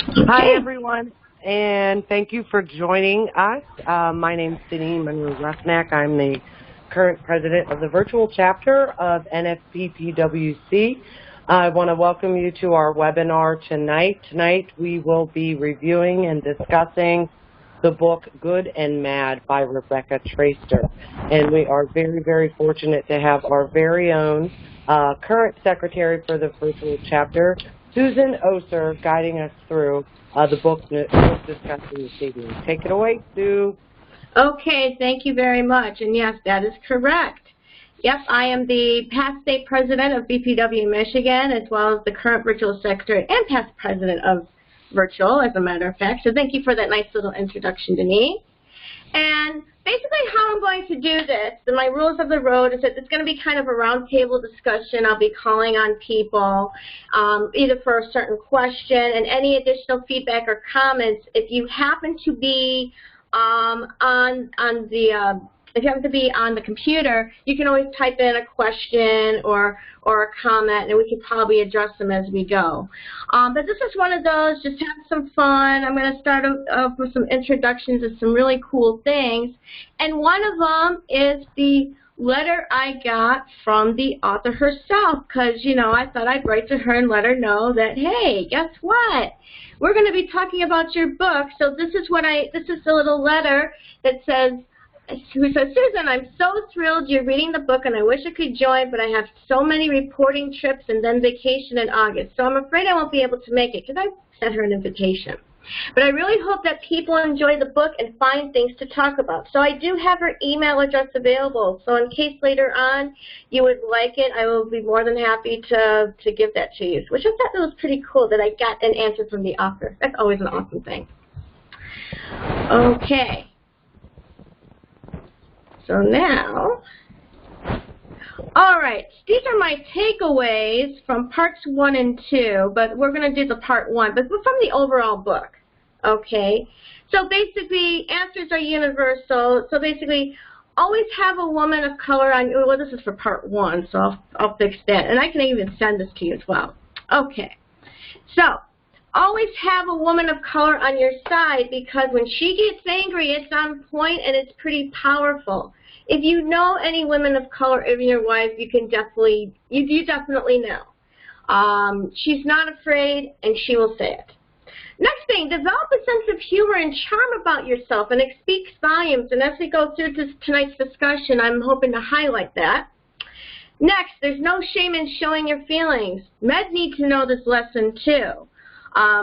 Hi, everyone, and thank you for joining us. My name is Denise Monroe-Ruffnack. I'm the current president of the virtual chapter of NFBPWC. I want to welcome you to our webinar tonight. Tonight we will be reviewing and discussing the book Good and Mad by Rebecca Traister. And we are very, very fortunate to have our very own current secretary for the virtual chapter, Susan Oser, guiding us through the book discussion this evening. Take it away, Sue. Okay, thank you very much. And yes, that is correct. Yep, I am the past state president of BPW Michigan, as well as the current virtual secretary and past president of virtual, as a matter of fact. So thank you for that nice little introduction to me. And basically how I'm going to do this, my rules of the road, is that it's going to be kind of a roundtable discussion. I'll be calling on people either for a certain question and any additional feedback or comments. If you happen to be if you happen to be on the computer, you can always type in a question or a comment, and we can probably address them as we go. But this is one of those, just have some fun. I'm going to start off with some introductions of some really cool things. And one of them is the letter I got from the author herself, because, you know, I thought I'd write to her and let her know that, hey, guess what? We're going to be talking about your book. So this is the little letter that says, Susan, I'm so thrilled you're reading the book, and I wish I could join, but I have so many reporting trips and then vacation in August. So I'm afraid I won't be able to make it, because I sent her an invitation. But I really hope that people enjoy the book and find things to talk about. So I do have her email address available. So in case later on you would like it, I will be more than happy to give that to you, which I thought was pretty cool that I got an answer from the author. That's always an awesome thing. Okay. So now, all right, these are my takeaways from parts 1 and 2, but we're going to do the part 1, but from the overall book, okay? So basically, answers are universal. So basically, always have a woman of color on, well, this is for part 1, so I'll fix that. And I can even send this to you as well. Okay, so always have a woman of color on your side, because when she gets angry, it's on point and it's pretty powerful. If you know any women of color in your life, you definitely know. She's not afraid, and she will say it. Next thing, develop a sense of humor and charm about yourself, and it speaks volumes. And as we go through tonight's discussion, I'm hoping to highlight that. Next, there's no shame in showing your feelings. Men need to know this lesson too.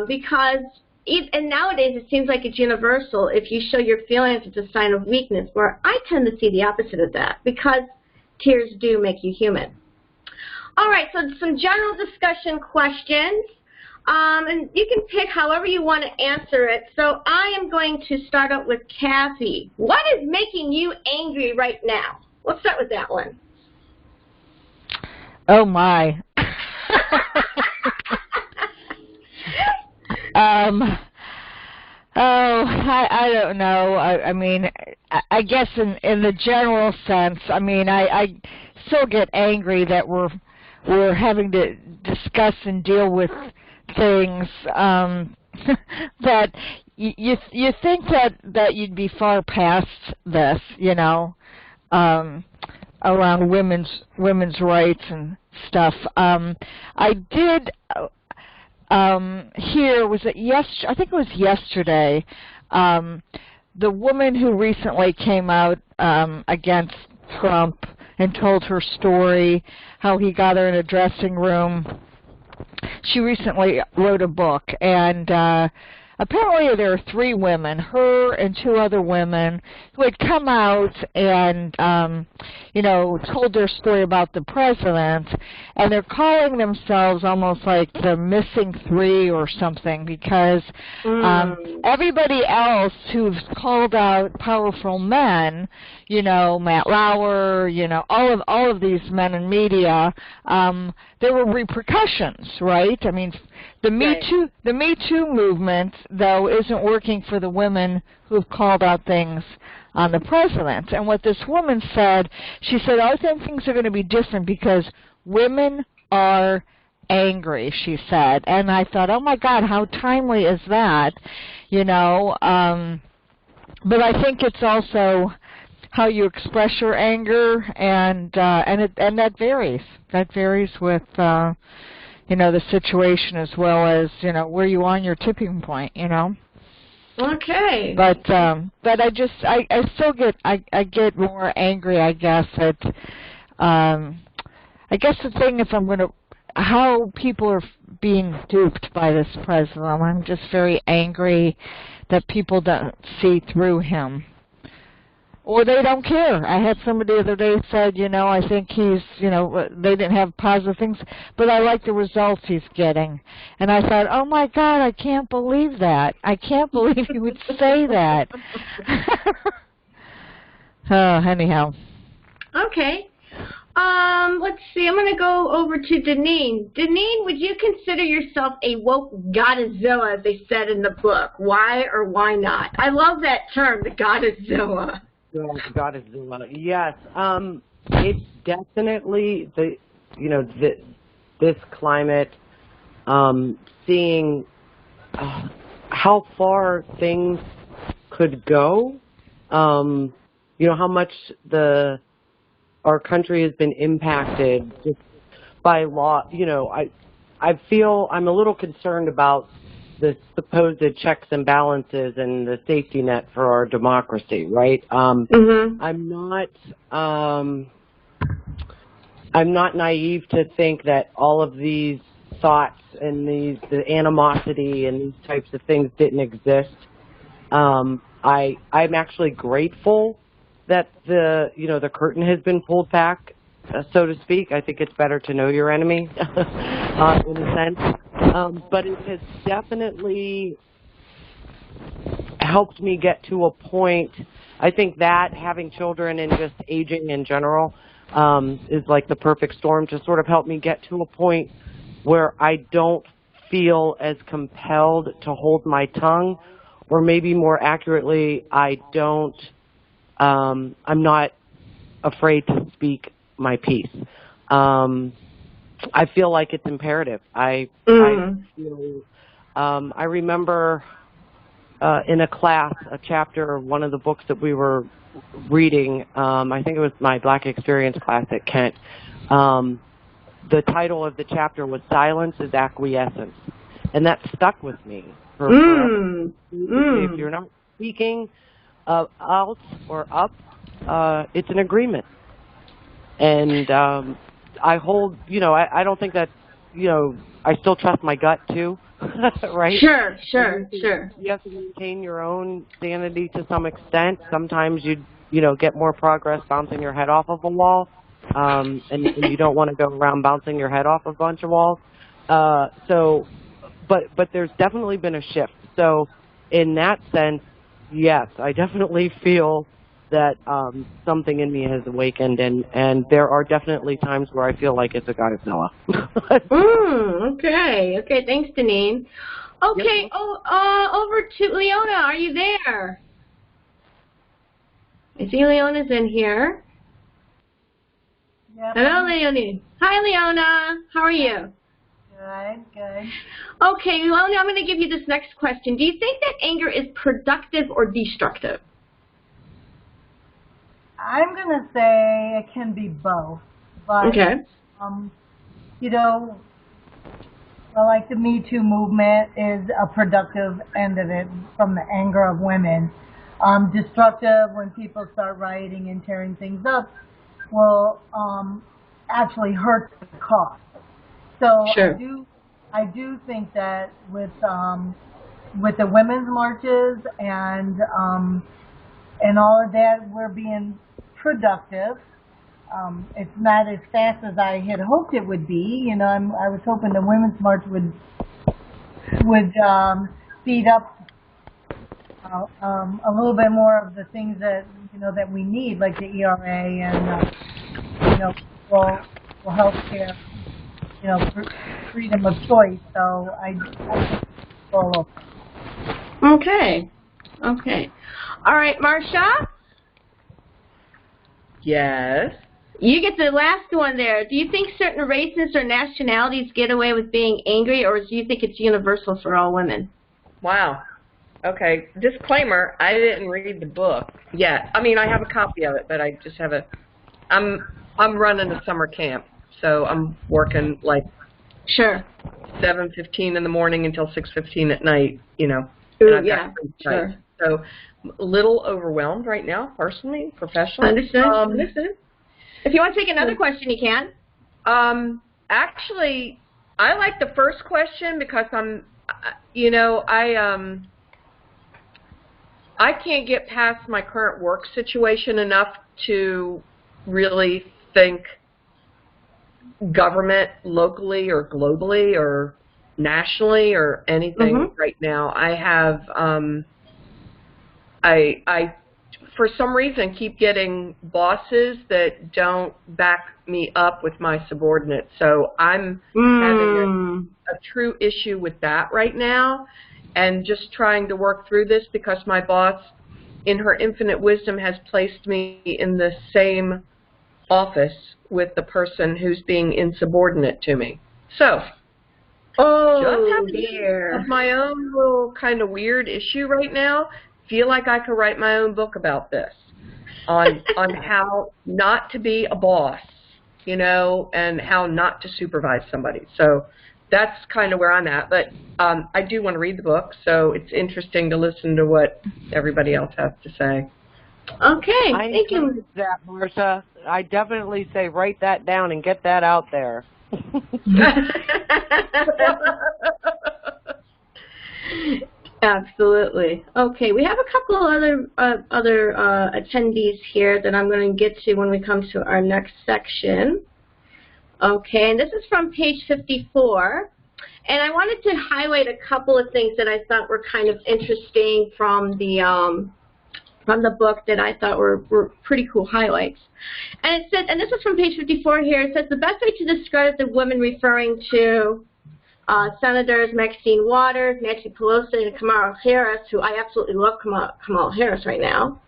Because nowadays it seems like it's universal. If you show your feelings, it's a sign of weakness, where I tend to see the opposite of that, because tears do make you human. All right, so some general discussion questions, and you can pick however you want to answer it. So I am going to start out with Kathy. What is making you angry right now? Let's start with that one. Oh, my. I don't know. I mean, I guess in the general sense, I mean, I still get angry that we're having to discuss and deal with things that you think that you'd be far past this, you know, around women's rights and stuff. I did. Here, was it I think it was yesterday, the woman who recently came out against Trump and told her story, how he got her in a dressing room. She recently wrote a book, and apparently there are 3 women, her and 2 other women, who had come out and, you know, told their story about the president, and they're calling themselves almost like the missing 3 or something, because everybody else who's called out powerful men, you know, Matt Lauer, you know, all of these men in media, there were repercussions, right? I mean, the Me Too movement, though, isn't working for the women who've called out things on the president. And what this woman said, she said, I think things are going to be different because women are angry, she said. And I thought, oh, my God, how timely is that, you know? But I think it's also how you express your anger, and that varies. That varies with, you know, the situation as well as, you know, where you are on your tipping point, you know? Okay. But I still get more angry, I guess, at I guess the thing is how people are being duped by this president. I'm just very angry that people don't see through him. Or they don't care. I had somebody the other day said, you know, I think he's, you know, they didn't have positive things, but I like the results he's getting. And I thought, oh, my God, I can't believe that. I can't believe you would say that. Anyhow. Okay. Let's see. I'm going to go over to Deneen. Deneen, would you consider yourself a woke goddezilla, as they said in the book? Why or why not? I love that term, the goddezilla. Godzilla. Yes, it's definitely this climate, seeing how far things could go, how much our country has been impacted just by law. I feel I'm a little concerned about the supposed checks and balances and the safety net for our democracy, right? I'm not naive to think that all of these thoughts and the animosity and these types of things didn't exist. I'm actually grateful that the curtain has been pulled back, so to speak. I think it's better to know your enemy, in a sense. But it has definitely helped me get to a point. I think that having children and just aging in general is like the perfect storm to sort of help me get to a point where I don't feel as compelled to hold my tongue, or maybe more accurately, I'm not afraid to speak my piece. I feel like it's imperative. I remember in a class, a chapter of one of the books that we were reading, I think it was my Black Experience class at Kent. The title of the chapter was Silence is Acquiescence. And that stuck with me for forever. If you're not speaking out or up, it's an agreement. And I hold, I don't think that, I still trust my gut too, right? Sure. You have to maintain your own sanity to some extent. Sometimes you get more progress bouncing your head off of a wall, and you don't want to go around bouncing your head off a bunch of walls. But there's definitely been a shift. So in that sense, yes, I definitely feel that something in me has awakened, and there are definitely times where I feel like it's a goddezilla. Okay, thanks, Deneen. Okay, yep. Over to Leona. Are you there? I see Leona's in here. Yep. Hello, Leonie. Hi, Leona. How are you? Good. Okay, Leona, I'm going to give you this next question. Do you think that anger is productive or destructive? I'm going to say it can be both. But, okay. Like the Me Too movement is a productive end of it from the anger of women. Destructive when people start rioting and tearing things up will actually hurt the cause. So sure. I do think that with the women's marches and all of that, we're being productive. It's not as fast as I had hoped it would be. I was hoping the women's march would speed up a little bit more of the things that that we need, like the ERA and for health care, freedom of choice. So I follow. Okay. All right, Marcia? Yes? You get the last one there. Do you think certain races or nationalities get away with being angry, or do you think it's universal for all women? Wow. Okay. Disclaimer, I didn't read the book yet. I mean, I have a copy of it, but I just have I'm running a summer camp, so I'm working like Sure. 7:15 in the morning until 6:15 at night, you know. Ooh, yeah, sure. So a little overwhelmed right now, personally, professionally. Understood. Understood. If you want to take another question, you can. Actually, I like the first question because I can't get past my current work situation enough to really think government locally or globally or nationally or anything right now. I have, I for some reason keep getting bosses that don't back me up with my subordinates. So I'm having a true issue with that right now and just trying to work through this because my boss, in her infinite wisdom, has placed me in the same office with the person who's being insubordinate to me. So, just having my own little kind of weird issue right now. Feel like I could write my own book about this, on how not to be a boss, you know, and how not to supervise somebody. So that's kind of where I'm at. But I do want to read the book, so it's interesting to listen to what everybody else has to say. Okay, thank you. That, Marcia. I definitely say write that down and get that out there. Absolutely. Okay, we have a couple of other attendees here that I'm going to get to when we come to our next section. Okay, and this is from page 54. And I wanted to highlight a couple of things that I thought were kind of interesting from the book that I thought were pretty cool highlights. And it said, and this is from page 54 here, it says the best way to describe the women referring to Senators Maxine Waters, Nancy Pelosi, and Kamala Harris, who I absolutely love Kamala Harris right now,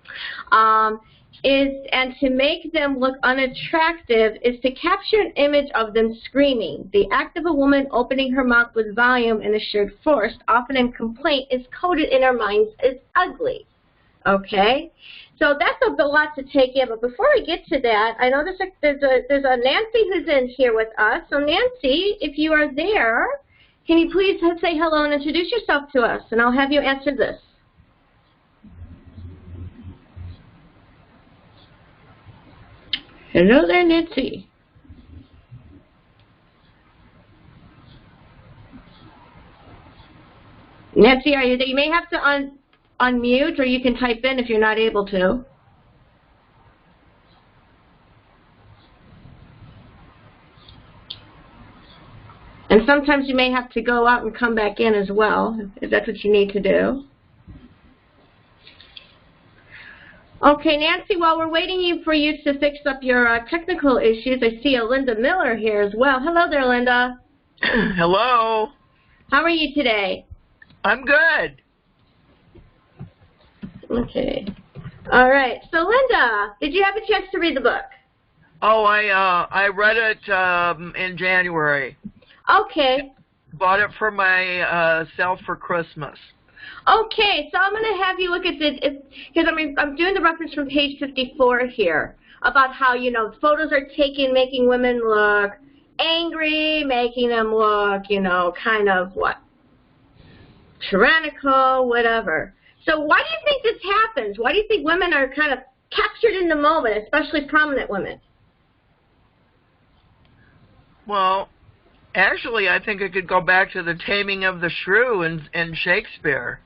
and to make them look unattractive is to capture an image of them screaming. The act of a woman opening her mouth with volume and assured force, often in complaint, is coded in our minds as ugly. Okay? So that's a lot to take in, but before I get to that, I know there's a Nancy who's in here with us. So Nancy, if you are there, can you please say hello and introduce yourself to us, and I'll have you answer this. Hello there, Nancy. Nancy, are you there? You may have to unmute, or you can type in if you're not able to. And sometimes you may have to go out and come back in as well, if that's what you need to do. Okay, Nancy, while we're waiting for you to fix up your technical issues, I see a Linda Miller here as well. Hello there, Linda. Hello. How are you today? I'm good. Okay. All right. So, Linda, did you have a chance to read the book? Oh, I read it in January. Okay. Bought it for myself for Christmas. Okay, so I'm going to have you look at this, because I'm doing the reference from page 54 here, about how, you know, photos are taken making women look angry, making them look, you know, kind of, what, tyrannical, whatever. So why do you think this happens? Why do you think women are kind of captured in the moment, especially prominent women? Well, actually, I think it could go back to the Taming of the Shrew in Shakespeare.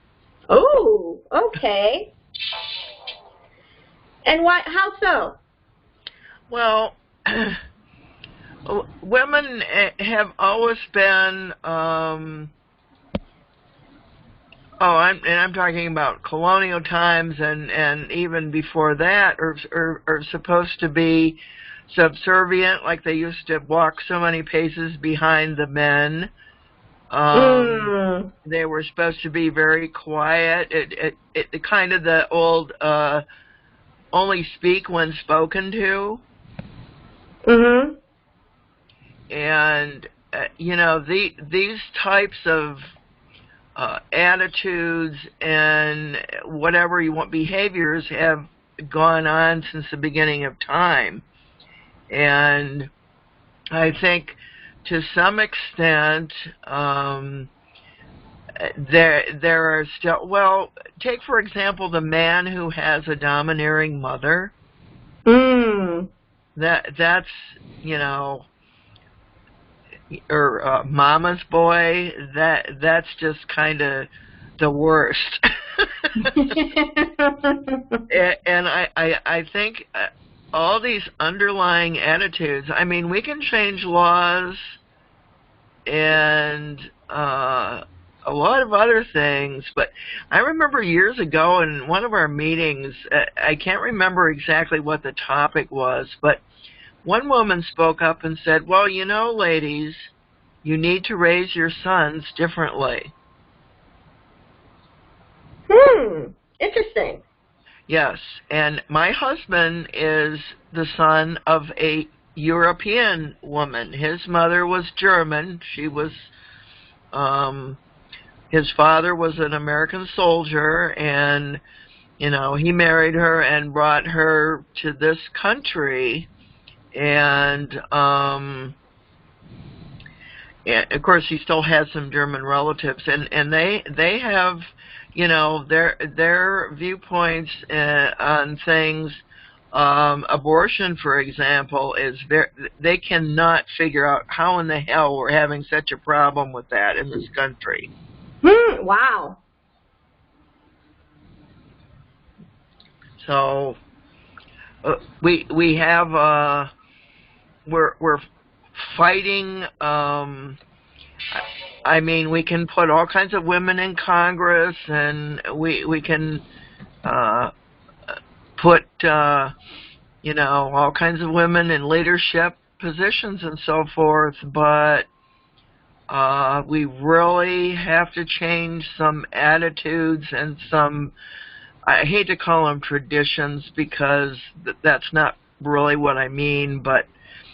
Oh, okay. And why? How so? Well, women have always been. I'm talking about colonial times and even before that, are supposed to be subservient, like they used to walk so many paces behind the men. They were supposed to be very quiet. It kind of the old only speak when spoken to. Mm-hmm. And, these types of attitudes and whatever you want behaviors have gone on since the beginning of time. And I think to some extent, there are still, well, take for example the man who has a domineering mother. That's, or mama's boy, that's just kind of the worst. And I think all these underlying attitudes, I mean, we can change laws and a lot of other things, but I remember years ago in one of our meetings, I can't remember exactly what the topic was, but one woman spoke up and said, well, ladies, you need to raise your sons differently. Interesting. Yes, and my husband is the son of a European woman. His mother was German. She was, his father was an American soldier, and, he married her and brought her to this country. And of course, he still has some German relatives, and they have, their viewpoints on things. Abortion, for example, is they cannot figure out how in the hell we're having such a problem with that in this country. Wow. So we have we're fighting. I mean, we can put all kinds of women in Congress, and we can put all kinds of women in leadership positions and so forth, but we really have to change some attitudes and some, I hate to call them traditions because that's not really what I mean, but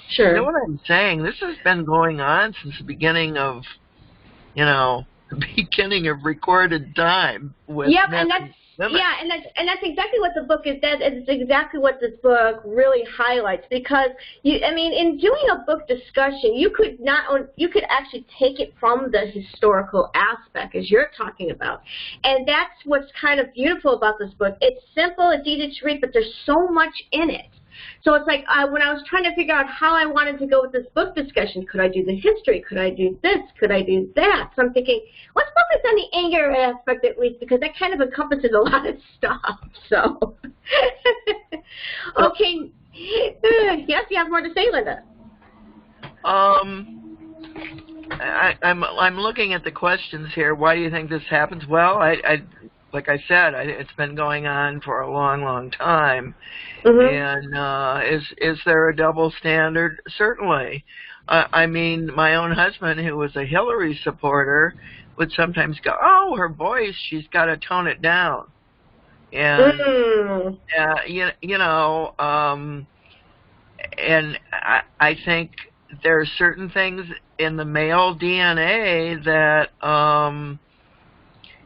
sure. You know what I'm saying? This has been going on since the beginning of, the beginning of recorded time. With yep, and that's exactly what the book is. That is exactly what this book really highlights, because in doing a book discussion, you could actually take it from the historical aspect as you're talking about, and that's what's kind of beautiful about this book. It's simple, it's easy to read, but there's so much in it. So it's like when I was trying to figure out how I wanted to go with this book discussion, could I do the history? Could I do this? Could I do that? So I'm thinking, let's focus on the anger aspect at least, because that kind of encompasses a lot of stuff. So, okay. Yes, you have more to say, Linda. I'm looking at the questions here. Why do you think this happens? Well, like I said, it's been going on for a long, long time. Mm-hmm. And is there a double standard? Certainly. I mean, my own husband, who was a Hillary supporter, would sometimes go, "Oh, her voice, she's got to tone it down." And and I think there are certain things in the male DNA that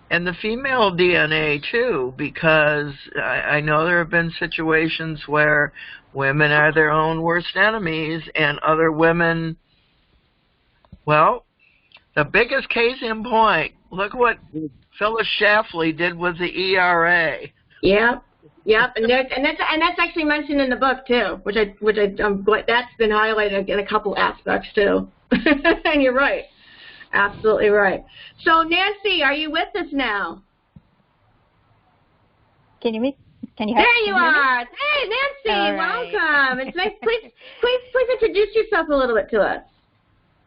and the female DNA too, because I know there have been situations where women are their own worst enemies, and other women, well, the biggest case in point, look what Phyllis Schlafly did with the ERA. Yep, and that's actually mentioned in the book too, which I'm glad that's been highlighted in a couple aspects too. And you're right. Absolutely right. So, Nancy, are you with us now? Can you hear? There you are. Hey, Nancy, welcome. It's nice. Please introduce yourself a little bit to us.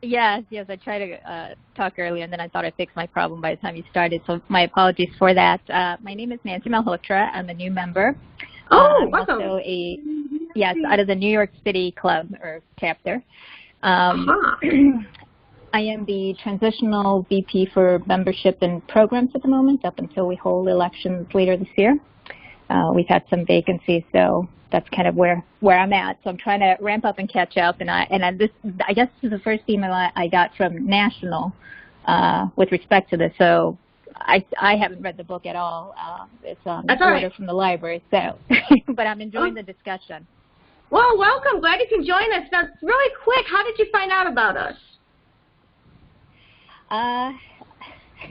Yes. I tried to talk earlier, and then I thought I fixed my problem by the time you started, so my apologies for that. My name is Nancy Malhotra. I'm a new member. Oh, welcome. I'm also out of the New York City Club or chapter. I am the transitional VP for membership and programs at the moment, up until we hold elections later this year. we've had some vacancies, so that's kind of where I'm at. So I'm trying to ramp up and catch up. And I guess this is the first email I got from National with respect to this. So I haven't read the book at all. It's on order from the library. So, but I'm enjoying the discussion. Well, welcome. Glad you can join us. Now, really quick, how did you find out about us?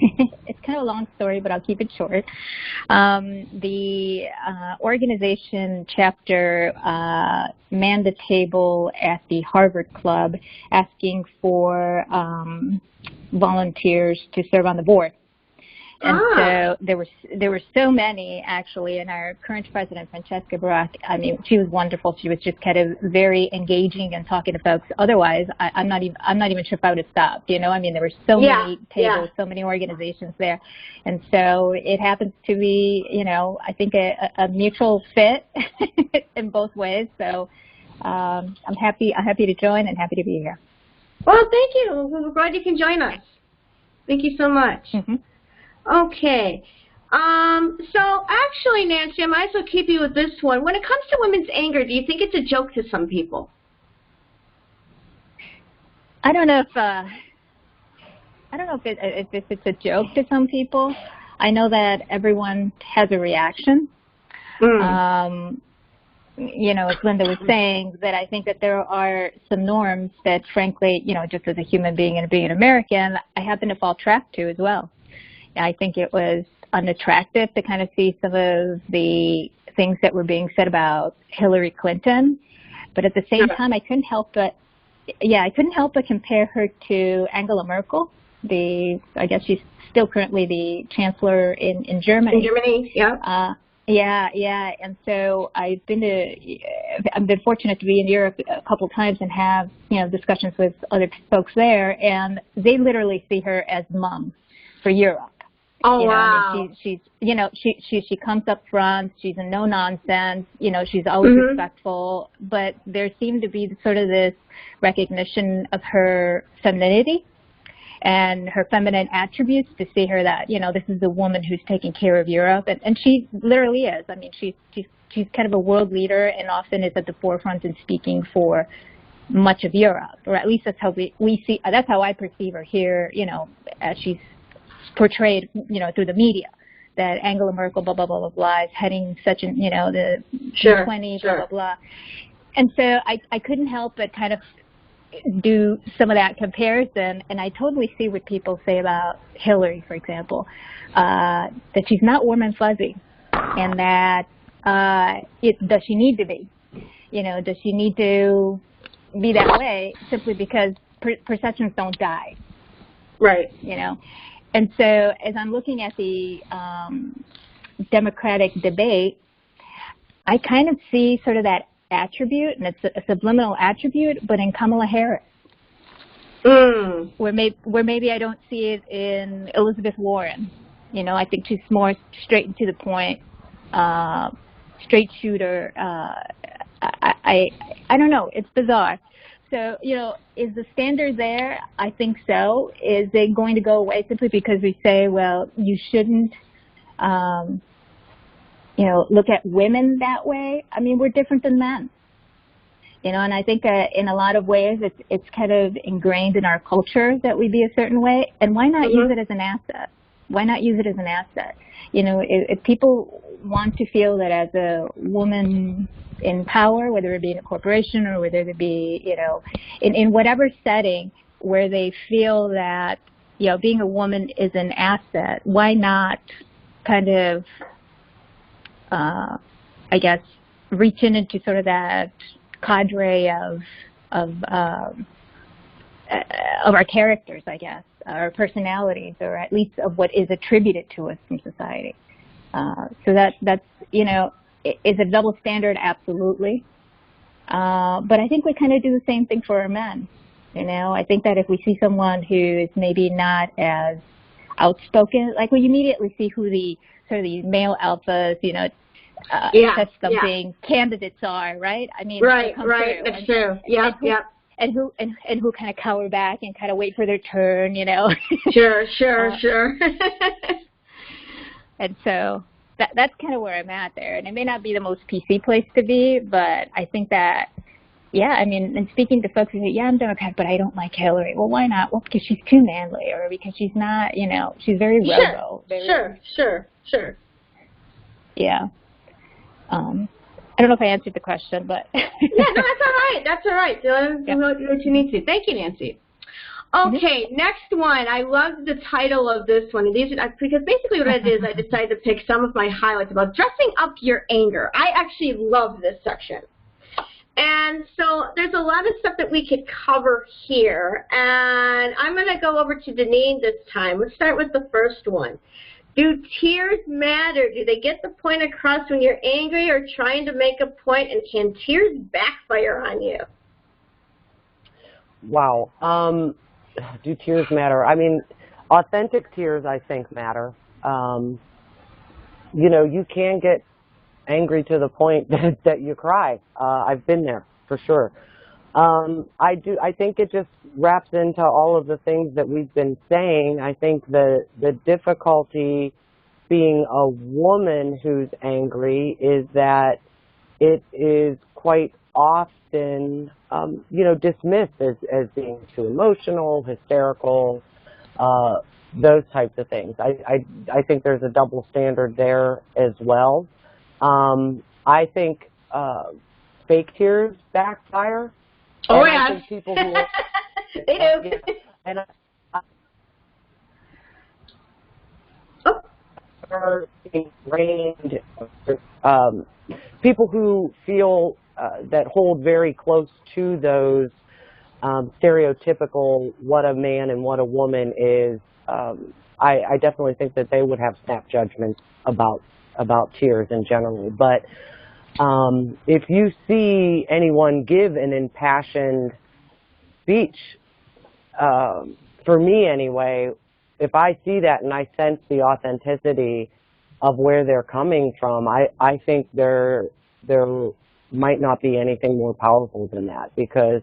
It's kind of a long story, but I'll keep it short. The organization chapter manned the table at the Harvard Club asking for volunteers to serve on the board. And so there were so many, actually, and our current president, Francesca Barak, I mean, she was wonderful. She was just kind of very engaging and talking to folks. Otherwise, I'm not even sure if I would have stopped, you know. I mean, there were so many tables, so many organizations there. And so it happens to be, you know, I think a mutual fit in both ways. So I'm happy to join and happy to be here. Well, thank you. We're glad you can join us. Thank you so much. Mm-hmm. Okay. So actually, Nancy, I might as well keep you with this one. When it comes to women's anger, do you think it's a joke to some people? I don't know if it's a joke to some people. I know that everyone has a reaction. You know, as Linda was saying, that I think that there are some norms that, frankly, you know, just as a human being and being an American, I happen to fall trap to as well. I think it was unattractive to kind of see some of the things that were being said about Hillary Clinton, but at the same time, I couldn't help but compare her to Angela Merkel. I guess she's still currently the chancellor in Germany. In Germany, yeah. Yeah, and so I've been fortunate to be in Europe a couple of times and have, you know, discussions with other folks there, and they literally see her as mom for Europe. Oh, you know, wow. I mean, she's you know, she comes up front. She's a no nonsense. You know, she's always respectful. But there seemed to be sort of this recognition of her femininity and her feminine attributes, to see her that, you know, this is a woman who's taking care of Europe, and she literally is. I mean, she's kind of a world leader, and often is at the forefront in speaking for much of Europe, or at least that's how we see. That's how I perceive her here. You know, as she's portrayed, you know, through the media, that Angela Merkel, blah, blah, blah, blah, blah, is heading such an, you know, the G20, blah, blah, blah. And so I couldn't help but kind of do some of that comparison, and I totally see what people say about Hillary, for example, that she's not warm and fuzzy, and that does she need to be? You know, does she need to be that way simply because perceptions don't die? Right. You know? And so as I'm looking at the Democratic debate, I kind of see sort of that attribute, and it's a subliminal attribute, but in Kamala Harris, where maybe I don't see it in Elizabeth Warren. You know, I think she's more straight and to the point, straight shooter. I don't know. It's bizarre. So, you know, is the standard there? I think so. Is it going to go away simply because we say, well, you shouldn't, you know, look at women that way? I mean, we're different than men. You know, and I think in a lot of ways it's kind of ingrained in our culture that we be a certain way. And why not use it as an asset? Why not use it as an asset? You know, if people want to feel that as a woman in power, whether it be in a corporation or whether it be, you know, in whatever setting where they feel that, you know, being a woman is an asset, why not kind of, I guess, reaching into sort of that cadre of our characters, I guess, our personalities, or at least of what is attributed to us from society. So that's, you know, is a double standard? Absolutely. But I think we kind of do the same thing for our men. You know, I think that if we see someone who is maybe not as outspoken, like we immediately see who the sort of the male alphas, you know, chest thumping candidates are, right? I mean, right, that's true. Yeah, And who kind of cower back and kind of wait for their turn, you know. Sure. And so that's kind of where I'm at there. And it may not be the most PC place to be, but I think that, yeah, I mean, and speaking to folks who say, yeah, I'm Democrat, but I don't like Hillary. Well, why not? Well, because she's too manly, or because she's not, you know, she's very robo. Sure. Yeah. I don't know if I answered the question, but. Yeah, no, that's all right. Do what you need to. Thank you, Nancy. Okay, next one. I love the title of this one. Because basically what I did is I decided to pick some of my highlights about dressing up your anger. I actually love this section. And so there's a lot of stuff that we could cover here. And I'm going to go over to Deneen this time. Let's start with the first one. Do tears matter? Do they get the point across when you're angry or trying to make a point? And can tears backfire on you? Wow. Do tears matter? I mean, authentic tears, I think, matter. You know, you can get angry to the point that you cry. I've been there, for sure. I think it just wraps into all of the things that we've been saying. I think the difficulty being a woman who's angry is that it is quite often, you know, dismissed as being too emotional, hysterical, those types of things. I think there's a double standard there as well. I think fake tears backfire. Oh, and yeah. I think people who they do. And are ingrained, people who feel that hold very close to those stereotypical what a man and what a woman is. I definitely think that they would have snap judgments about tears in general. But if you see anyone give an impassioned speech, for me anyway, if I see that and I sense the authenticity of where they're coming from, I think there might not be anything more powerful than that. Because,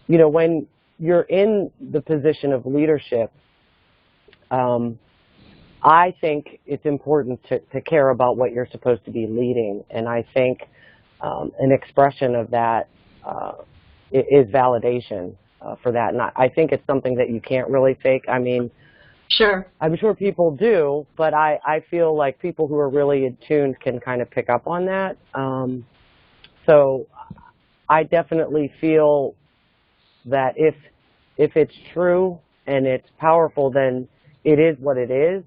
you know, when you're in the position of leadership, I think it's important to care about what you're supposed to be leading, and I think an expression of that is validation for that. And I think it's something that you can't really fake. I mean, sure, I'm sure people do, but I feel like people who are really attuned can kind of pick up on that. So I definitely feel that if it's true and it's powerful, then it is what it is.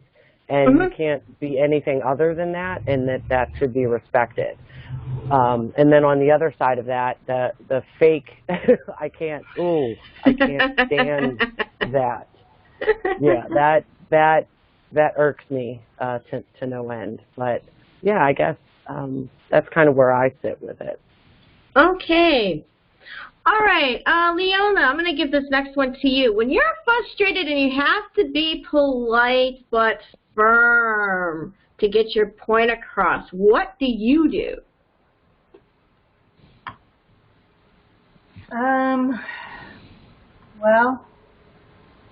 And you can't be anything other than that, and that should be respected. And then on the other side of that, the fake, I can't stand that. Yeah, that irks me to no end. But yeah, I guess that's kind of where I sit with it. Okay. All right, Leona, I'm going to give this next one to you. When you're frustrated and you have to be polite but firm to get your point across, what do you do? Well,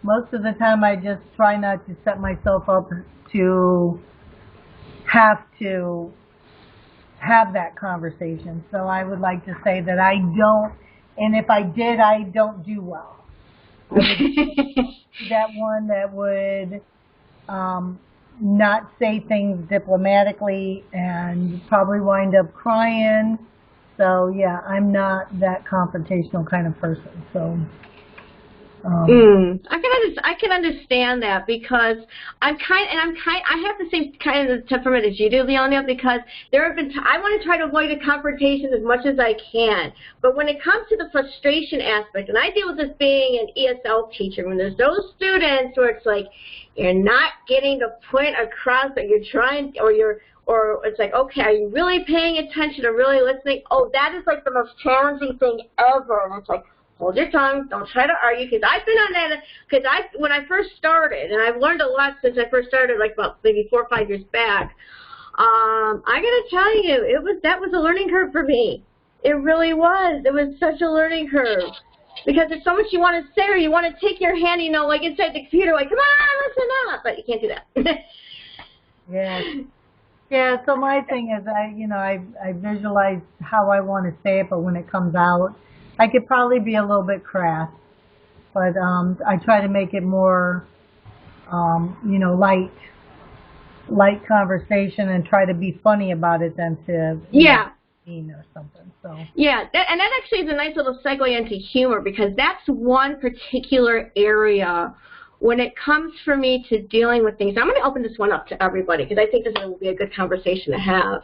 most of the time I just try not to set myself up to have that conversation. So I would like to say that I don't, and if I did, I don't do well. I would be that one that would not say things diplomatically and probably wind up crying. So yeah, I'm not that confrontational kind of person. So I can understand that, because I have the same kind of temperament as you do, Leona, because there have been I want to try to avoid a confrontation as much as I can. But when it comes to the frustration aspect, and I deal with this being an ESL teacher, when there's those students where it's like you're not getting the point across that you're trying, or it's like, okay, are you really paying attention or really listening? Oh, that is like the most challenging thing ever. And it's like, hold your tongue, don't try to argue, because I've been on that, because when I first started, and I've learned a lot since I first started, like about maybe 4 or 5 years back, I gotta tell you, that was a learning curve for me. It really was. It was such a learning curve. Because there's so much you want to say, or you want to take your hand, you know, like inside the computer, like, come on, listen up, but you can't do that. yeah. Yeah, so my thing is I visualize how I want to say it, but when it comes out, I could probably be a little bit crass, but I try to make it more, light conversation and try to be funny about it than to mean or something. So yeah, and that actually is a nice little segue into humor, because that's one particular area when it comes for me to dealing with things. I'm going to open this one up to everybody because I think this will be a good conversation to have.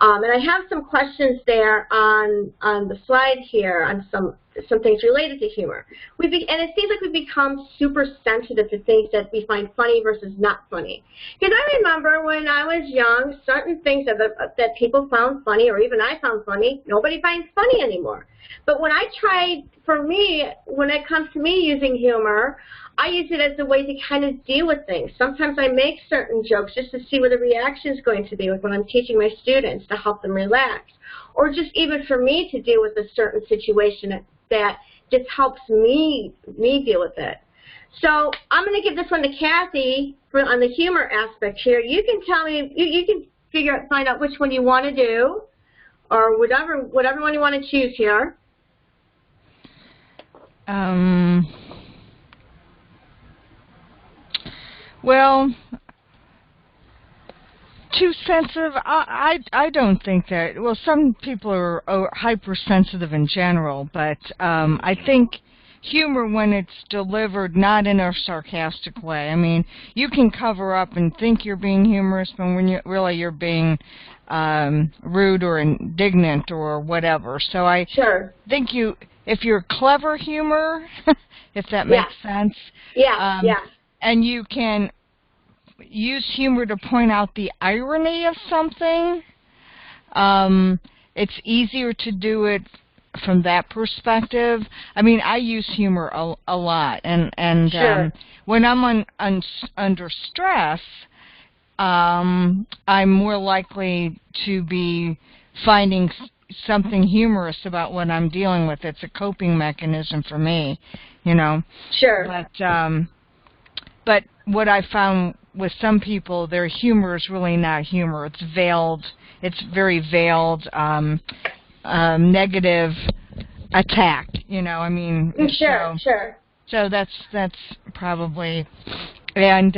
And I have some questions there on the slide here on some things related to humor. And it seems like we've become super sensitive to things that we find funny versus not funny. Because I remember when I was young, certain things that people found funny, or even I found funny, nobody finds funny anymore. But when I tried, for me, when it comes to me using humor, I use it as a way to kind of deal with things. Sometimes I make certain jokes just to see what the reaction is going to be when I'm teaching my students to help them relax. Or just even for me to deal with a certain situation that just helps me deal with it. So I'm going to give this one to Kathy on the humor aspect here. You can tell me, you can find out which one you want to do, or whatever one you want to choose here. Well, too sensitive? I don't think that. Well, some people are hypersensitive in general, but I think humor, when it's delivered not in a sarcastic way. I mean, you can cover up and think you're being humorous, but when you're being rude or indignant or whatever. So I think if you're clever humor, if that makes sense. Yeah, and you can use humor to point out the irony of something, it's easier to do it from that perspective. I mean, I use humor a lot, and when I'm under stress, I'm more likely to be finding something humorous about what I'm dealing with. It's a coping mechanism for me, Sure. But what I found with some people, their humor is really not humor. It's veiled. It's very veiled, negative attack. I mean. Sure. So that's probably, and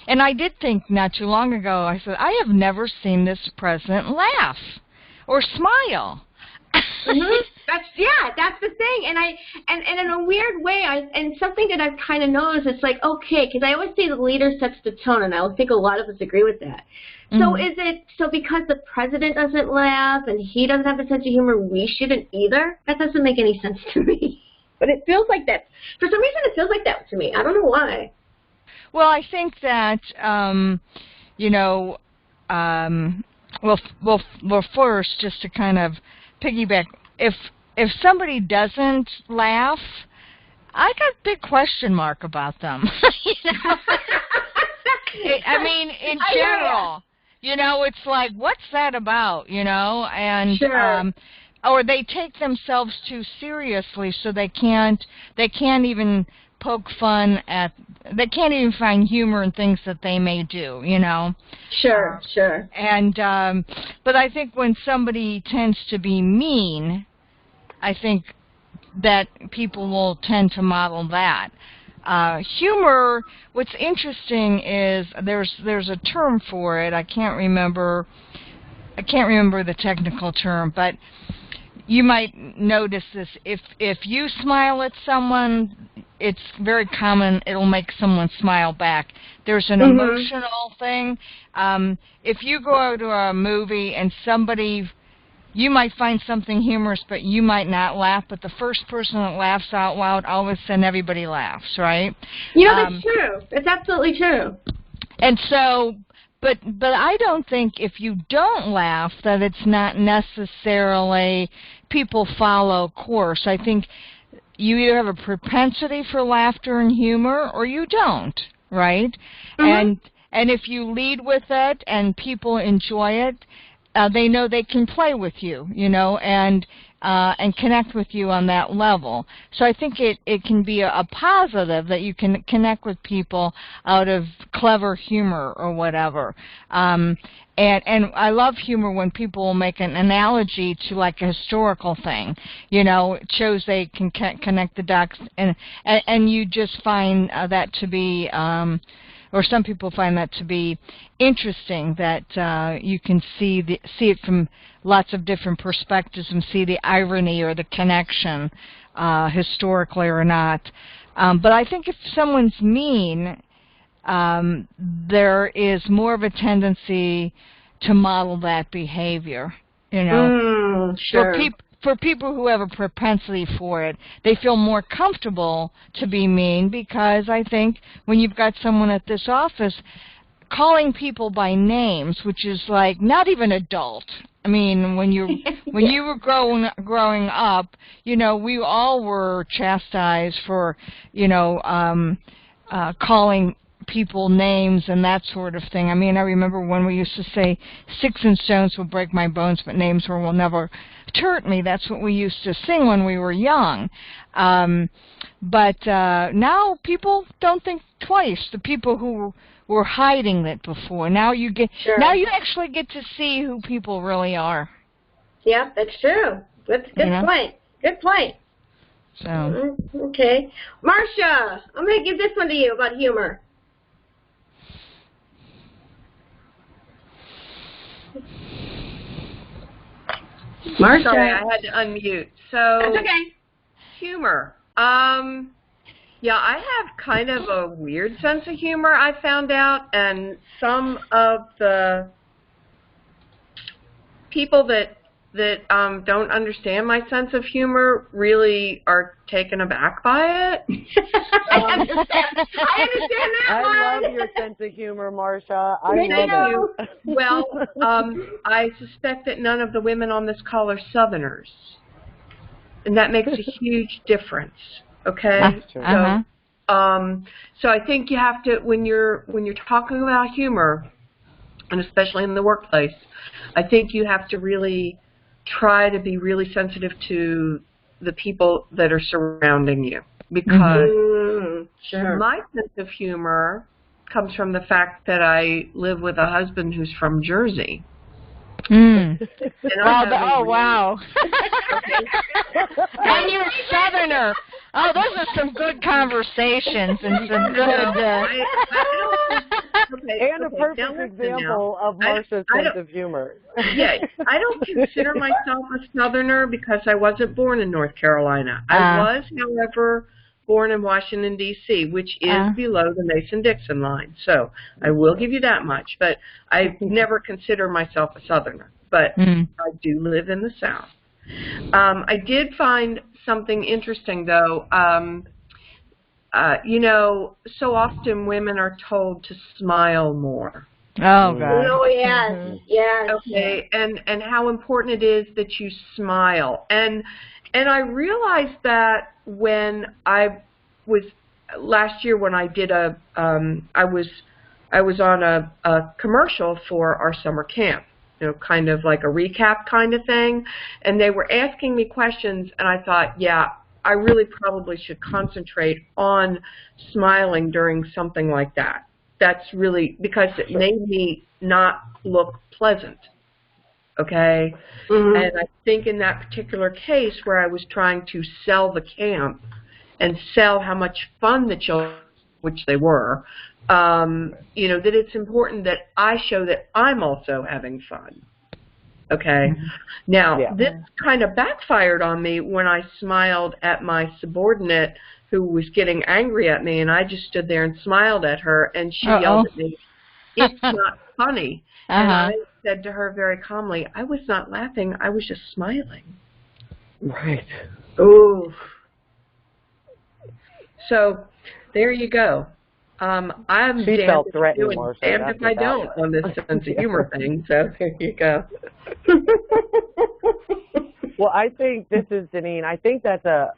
I did think not too long ago. I said, I have never seen this president laugh or smile. That's the thing, and in a weird way, and something that I've kind of noticed, it's like, okay, because I always say the leader sets the tone, and I think a lot of us agree with that. So so because the president doesn't laugh and he doesn't have a sense of humor, we shouldn't either? That doesn't make any sense to me. But it feels like that. For some reason, it feels like that to me. I don't know why. Well, I think that, well, first, just to kind of piggyback, if somebody doesn't laugh, I got a big question mark about them. I mean, in general, it's like, what's that about, and or they take themselves too seriously, so they can't even poke fun at, they can't even find humor in things that they may do, Sure. And but I think when somebody tends to be mean, I think that people will tend to model that. Humor, what's interesting is there's a term for it. I can't remember the technical term, but you might notice this. If you smile at someone, it's very common. It'll make someone smile back. There's an emotional thing. If you go to a movie and you might find something humorous, but you might not laugh, but the first person that laughs out loud, all of a sudden everybody laughs, right? That's true. It's absolutely true. And so, but I don't think if you don't laugh that it's not necessarily people follow course. I think you either have a propensity for laughter and humor or you don't, right? And if you lead with it and people enjoy it, they know they can play with you, you know, and connect with you on that level. So I think it can be a positive that you can connect with people out of clever humor or whatever. And I love humor when people will make an analogy to like a historical thing. You know, it shows they can connect the dots, and you just find that to be, or some people find that to be interesting, that you can see it from lots of different perspectives and see the irony or the connection, historically or not. But I think if someone's mean, there is more of a tendency to model that behavior, you know. Sure. For people who have a propensity for it, they feel more comfortable to be mean, because I think when you've got someone at this office calling people by names, which is like not even adult. I mean, when you were growing up, you know, we all were chastised for, you know, calling people names and that sort of thing. I mean, I remember when we used to say, "Sticks and stones will break my bones, but names will never hurt me." That's what we used to sing when we were young. But now people don't think twice. The people who were hiding it before, now you actually get to see who people really are. Yep, that's true. That's a good point. Good point. So. Okay. Marcia, I'm going to give this one to you about humor. Marcia. Sorry, I had to unmute. So, that's okay. Humor. Yeah, I have kind of a weird sense of humor, I found out, and some of the people that don't understand my sense of humor really are taken aback by it. I understand that I one. love your sense of humor, Marcia. I Thank love you. it. Well, I suspect that none of the women on this call are Southerners, and that makes a huge difference. Okay. That's true. So I think you have to, when you're talking about humor, and especially in the workplace, I think you have to really try to be really sensitive to the people that are surrounding you, because my sense of humor comes from the fact that I live with a husband who's from Jersey. Wow! And you're a Southerner. Oh, those are some good conversations and some good. And a perfect example of Marcia's sense of humor. Yeah, I don't consider myself a Southerner because I wasn't born in North Carolina. I was, however, born in Washington, D.C., which is below the Mason-Dixon line. So I will give you that much. But I never consider myself a Southerner. But I do live in the South. I did find something interesting, though. You know, so often women are told to smile more. Oh, God. Oh, yes. Yes. Okay, and how important it is that you smile. And I realized that when I was, last year when I did I was on a commercial for our summer camp. You know, kind of like a recap kind of thing. And they were asking me questions, and I thought, yeah, I really probably should concentrate on smiling during something like that. That's really, because it made me not look pleasant. Okay? And I think in that particular case where I was trying to sell the camp and sell how much fun the children, which they were, you know, that it's important that I show that I'm also having fun. Okay? Now, this kind of backfired on me when I smiled at my subordinate who was getting angry at me, and I just stood there and smiled at her, and she yelled at me, "It's not funny." And I said to her very calmly, "I was not laughing, I was just smiling." Right. Ooh. So, there you go. I'm she damned felt if threatened, I do and Marcia. damned if I don't on this sense of humor thing. So there you go. Well, I think this is, Deneen, I think that's a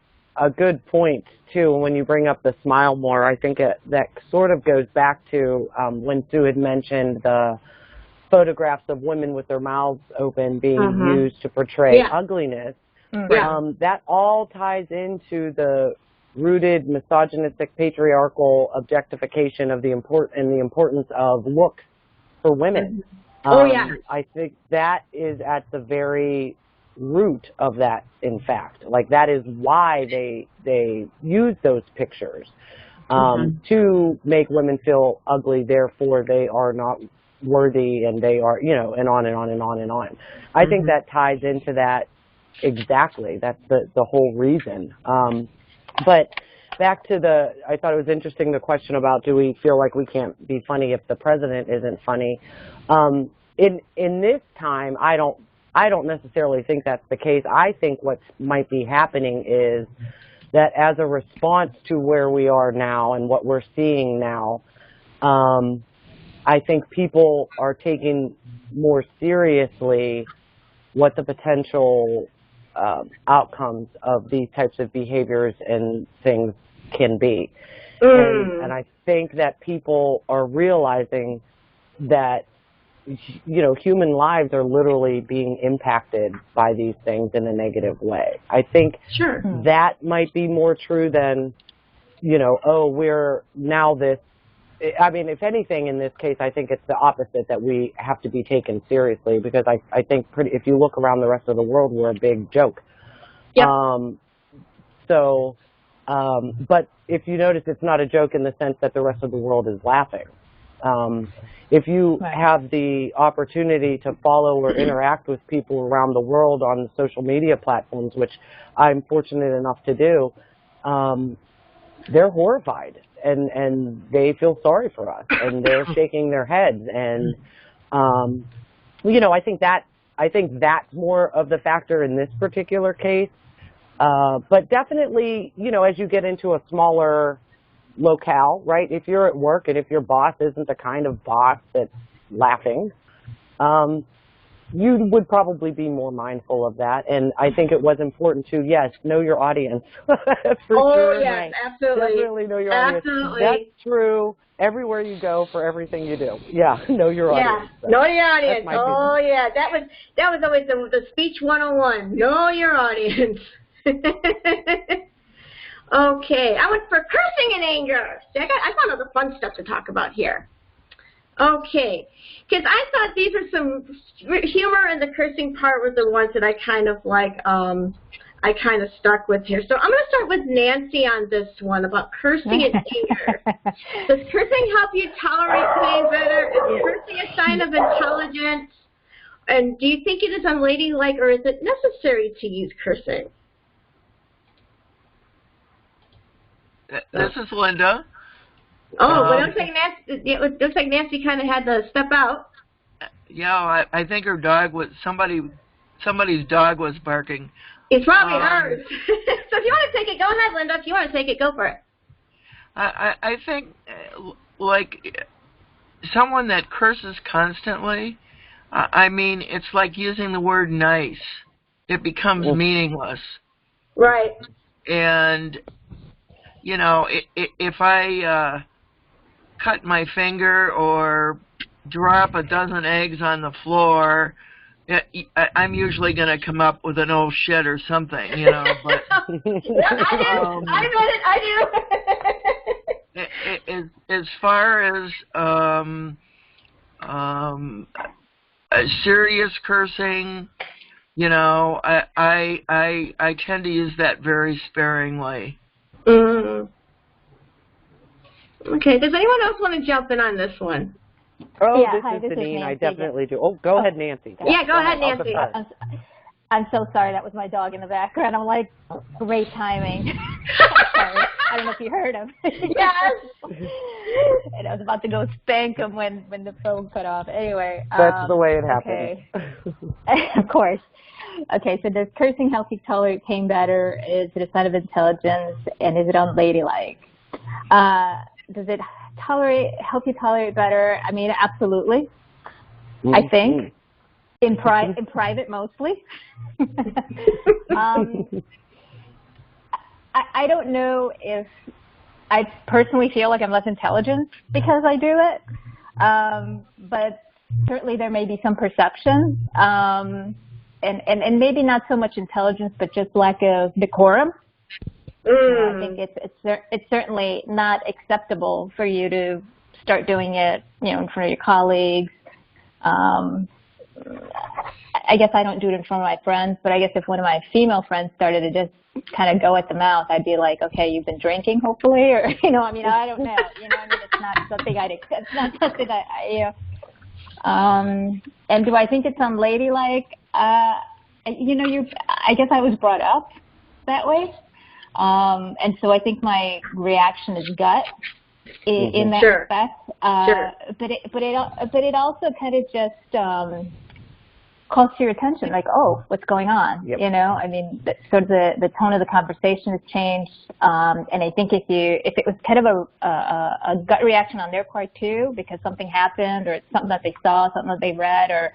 good point, too, when you bring up the smile more. I think that sort of goes back to when Sue had mentioned the photographs of women with their mouths open being used to portray ugliness. That all ties into the rooted misogynistic patriarchal objectification of the importance of looks for women. I think that is at the very root of that, in fact. Like, that is why they use those pictures to make women feel ugly, therefore they are not worthy, and they are, you know, and on and on and on and on. I think that ties into that exactly. That's the whole reason. But back to I thought it was interesting, the question about, do we feel like we can't be funny if the president isn't funny? In this time, I don't necessarily think that's the case. I think what might be happening is that as a response to where we are now and what we're seeing now, I think people are taking more seriously what the potential outcomes of these types of behaviors and things can be. And I think that people are realizing that, you know, human lives are literally being impacted by these things in a negative way. I think that might be more true than, you know, oh, we're now this. I mean, if anything, in this case, I think it's the opposite, that we have to be taken seriously, because I think if you look around the rest of the world, we're a big joke. But if you notice, it's not a joke in the sense that the rest of the world is laughing. If you have the opportunity to follow or interact with people around the world on social media platforms, which I'm fortunate enough to do, they're horrified, and they feel sorry for us, and they're shaking their heads. And you know, I think that's more of the factor in this particular case. But definitely, you know, as you get into a smaller locale, right? If you're at work and if your boss isn't the kind of boss that's laughing, you would probably be more mindful of that. And I think it was important to, yes, know your audience. For sure. Yes, absolutely. Definitely know your audience. That's true everywhere you go, for everything you do. Yeah, know your audience. Yeah, know your audience. Oh, yeah, that was always the speech 101. Know your audience. Okay, I went for cursing and anger. See, I found all the fun stuff to talk about here. Okay, because I thought these are some humor, and the cursing part was the ones that I kind of like. I kind of stuck with here. So I'm going to start with Nancy on this one about cursing and anger. Does cursing help you tolerate pain better? Is cursing a sign of intelligence? And do you think it is unladylike, or is it necessary to use cursing? This is Linda. Oh, but it looks like Nancy kind of had to step out. Yeah, I think her dog was somebody's dog was barking. It's probably hers. So if you want to take it, go ahead, Linda. If you want to take it, go for it. I think, like, someone that curses constantly, I mean, it's like using the word nice. It becomes meaningless. Right. And, you know, if I cut my finger or drop a dozen eggs on the floor, I'm usually going to come up with an oh shit or something, you know. But I do. As far as serious cursing, you know, I tend to use that very sparingly. Mm. Okay. Does anyone else want to jump in on this one? Oh, yeah, this is Deneen. I definitely do. Oh, go ahead, Nancy. Yeah, go ahead, Nancy. I'm so sorry. That was my dog in the background. I'm like, great timing. Sorry. I don't know if you heard him. Yes. And I was about to go spank him when the phone cut off. Anyway. That's the way it happens. Okay. Of course. Okay, so does cursing help you tolerate pain better? Is it a sign of intelligence? And is it unladylike? Does it help you tolerate better? I mean, absolutely. I think in private mostly. I don't know if I personally feel like I'm less intelligent because I do it, but certainly there may be some perception, and maybe not so much intelligence, but just lack of decorum. I think it's certainly not acceptable for you to start doing it, in front of your colleagues. I guess I don't do it in front of my friends, but I guess if one of my female friends started to just kind of go at the mouth, I'd be like, okay, you've been drinking, hopefully, or I don't know. It's not something I'd accept. It's not something and do I think it's unladylike? I guess I was brought up that way. And so I think my reaction is gut in that respect. But it also kind of just calls to your attention, like, oh, what's going on? Yep. Sort of the tone of the conversation has changed. And I think if it was kind of a gut reaction on their part too, because something happened, or it's something that they saw, something that they read, or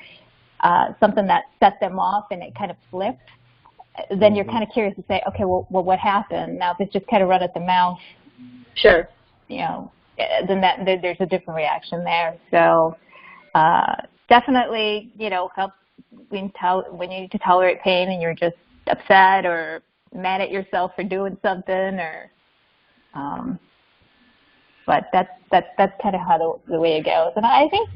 something that set them off and it kind of flipped, then you're kind of curious to say, okay, well, what happened? Now, if it's just kind of run at the mouth, then there's a different reaction there. So definitely, helps when you need to tolerate pain and you're just upset or mad at yourself for doing something, or but that's kind of how the way it goes. And I think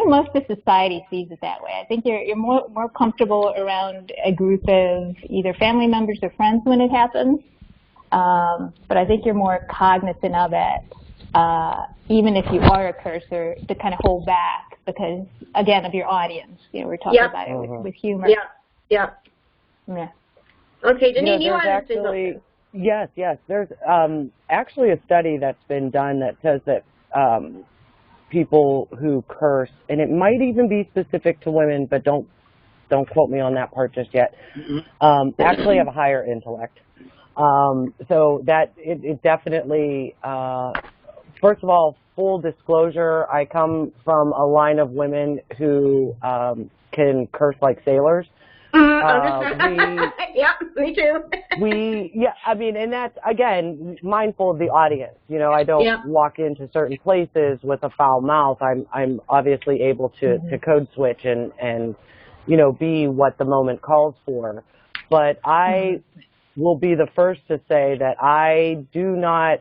most of society sees it that way. I think you're more comfortable around a group of either family members or friends when it happens. But I think you're more cognizant of it, even if you are a cursor, to kind of hold back because, again, of your audience. We're talking about it with humor. Yeah. Okay, Janine, you want to say something? Yes. There's actually a study that's been done that says that people who curse, and it might even be specific to women, but don't quote me on that part just yet, actually have a higher intellect. So that it definitely, first of all, full disclosure, I come from a line of women who can curse like sailors. Yeah, me too. And that's, again, mindful of the audience. I don't walk into certain places with a foul mouth. I'm obviously able to code switch and be what the moment calls for. But I will be the first to say that I do not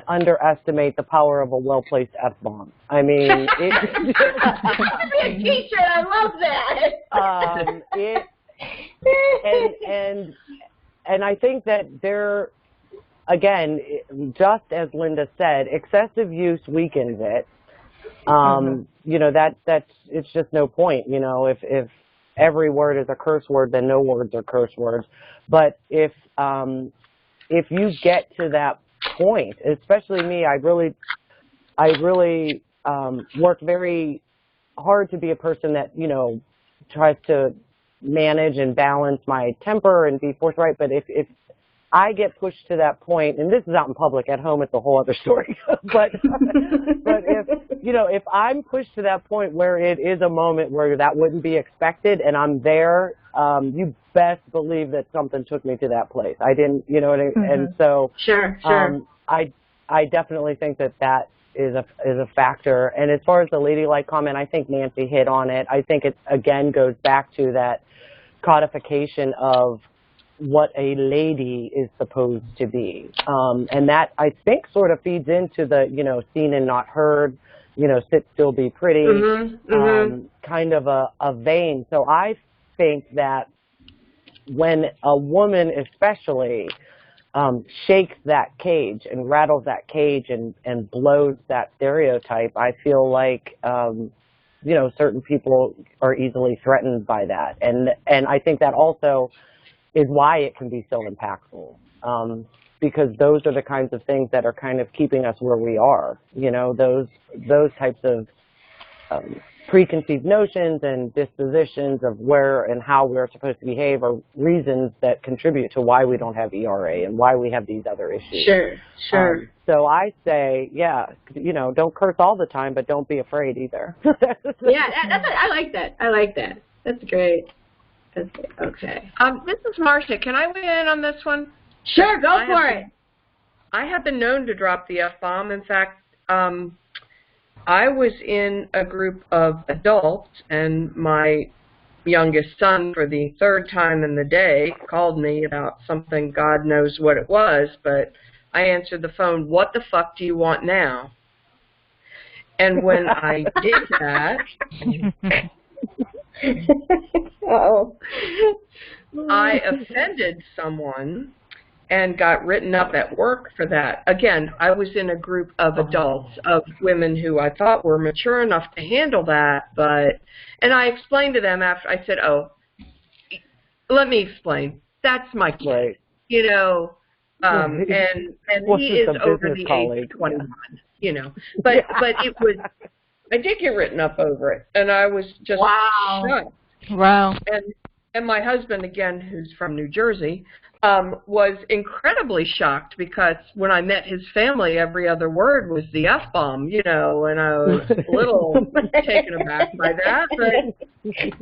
underestimate the power of a well-placed F-bomb. I mean, a t-shirt, I love that. And I think that there, again, just as Linda said, excessive use weakens it. It's just no point. If every word is a curse word, then no words are curse words. But if you get to that point, especially me, I really work very hard to be a person that tries to manage and balance my temper and be forthright. But if I get pushed to that point, and this is out in public, at home it's a whole other story. but if I'm pushed to that point where it is a moment where that wouldn't be expected, and I'm there, you best believe that something took me to that place. I didn't, and so sure. I definitely think that is a factor. And as far as the ladylike comment, I think Nancy hit on it. I think it again goes back to that codification of what a lady is supposed to be, and that I think sort of feeds into the seen and not heard, sit still, be pretty, kind of a vein. So I think that when a woman especially shakes that cage and rattles that cage and blows that stereotype, I feel like certain people are easily threatened by that, and I think that also is why it can be so impactful, because those are the kinds of things that are kind of keeping us where we are. Those types of preconceived notions and dispositions of where and how we're supposed to behave are reasons that contribute to why we don't have ERA and why we have these other issues. Sure. So I say, don't curse all the time, but don't be afraid either. I like that. That's great. Okay. This is Marcia. Can I weigh in on this one? Sure, go for it. I have been known to drop the F-bomb. In fact, I was in a group of adults, and my youngest son, for the third time in the day, called me about something, God knows what it was, but I answered the phone, "What the fuck do you want now?" And when I did that, I offended someone and got written up at work for that. Again, I was in a group of adults, of women who I thought were mature enough to handle that, and I explained to them after, I said, "Oh, let me explain. That's my kid." Right. You know, and he is over the age of 21, you know. But it was, I did get written up over it, and I was just shocked. Wow. And my husband, again, who's from New Jersey, was incredibly shocked, because when I met his family, every other word was the F-bomb, you know, and I was a little taken aback by that. But,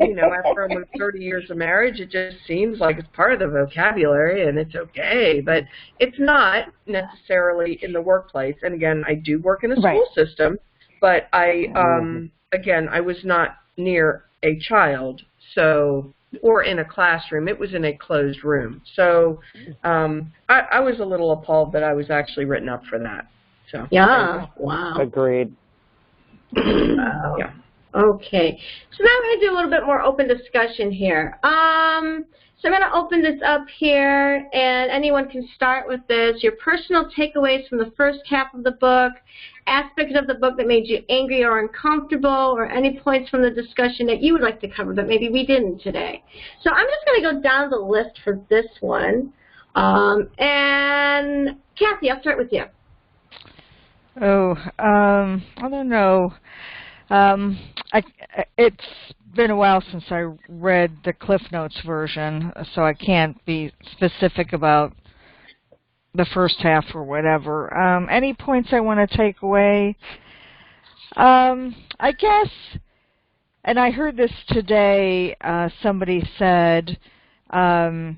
you know, after almost 30 years of marriage, it just seems like it's part of the vocabulary, and it's okay. But it's not necessarily in the workplace. And, again, I do work in a school system, but again, I was not near a child, so, or in a classroom. It was in a closed room. So I was a little appalled that I was actually written up for that. So yeah, wow. Agreed. Wow. Yeah. Okay. So now we're going to do a little bit more open discussion here. So I'm going to open this up here, and anyone can start with this. Your personal takeaways from the first half of the book, aspects of the book that made you angry or uncomfortable, or any points from the discussion that you would like to cover that maybe we didn't today. So I'm just going to go down the list for this one. And Kathy, I'll start with you. I don't know. It's been a while since I read the Cliff Notes version, so I can't be specific about the first half or whatever. Any points I want to take away? I guess, and I heard this today, somebody said, the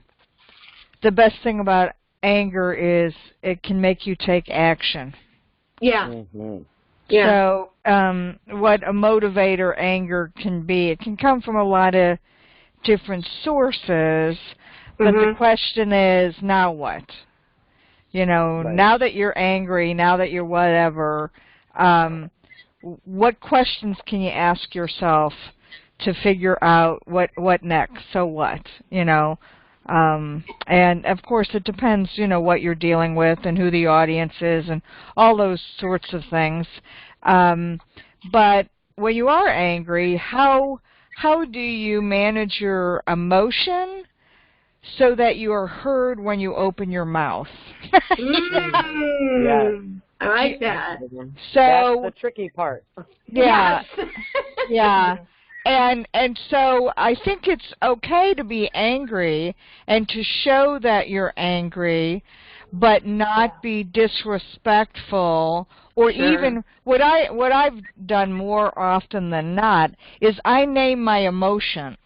best thing about anger is it can make you take action. Yeah. Mm-hmm. Yeah. So what a motivator anger can be, it can come from a lot of different sources, but the question is, now what? You know, now that you're angry, now that you're whatever, what questions can you ask yourself to figure out what next? So what? You know, and of course it depends, you know, what you're dealing with and who the audience is and all those sorts of things. But when you are angry, how do you manage your emotion so that you are heard when you open your mouth? Yeah. I like that. So that's the tricky part. Yeah. Yes. Yeah. And so I think it's okay to be angry and to show that you're angry, but not be disrespectful, or even what I've done more often than not is I name my emotion.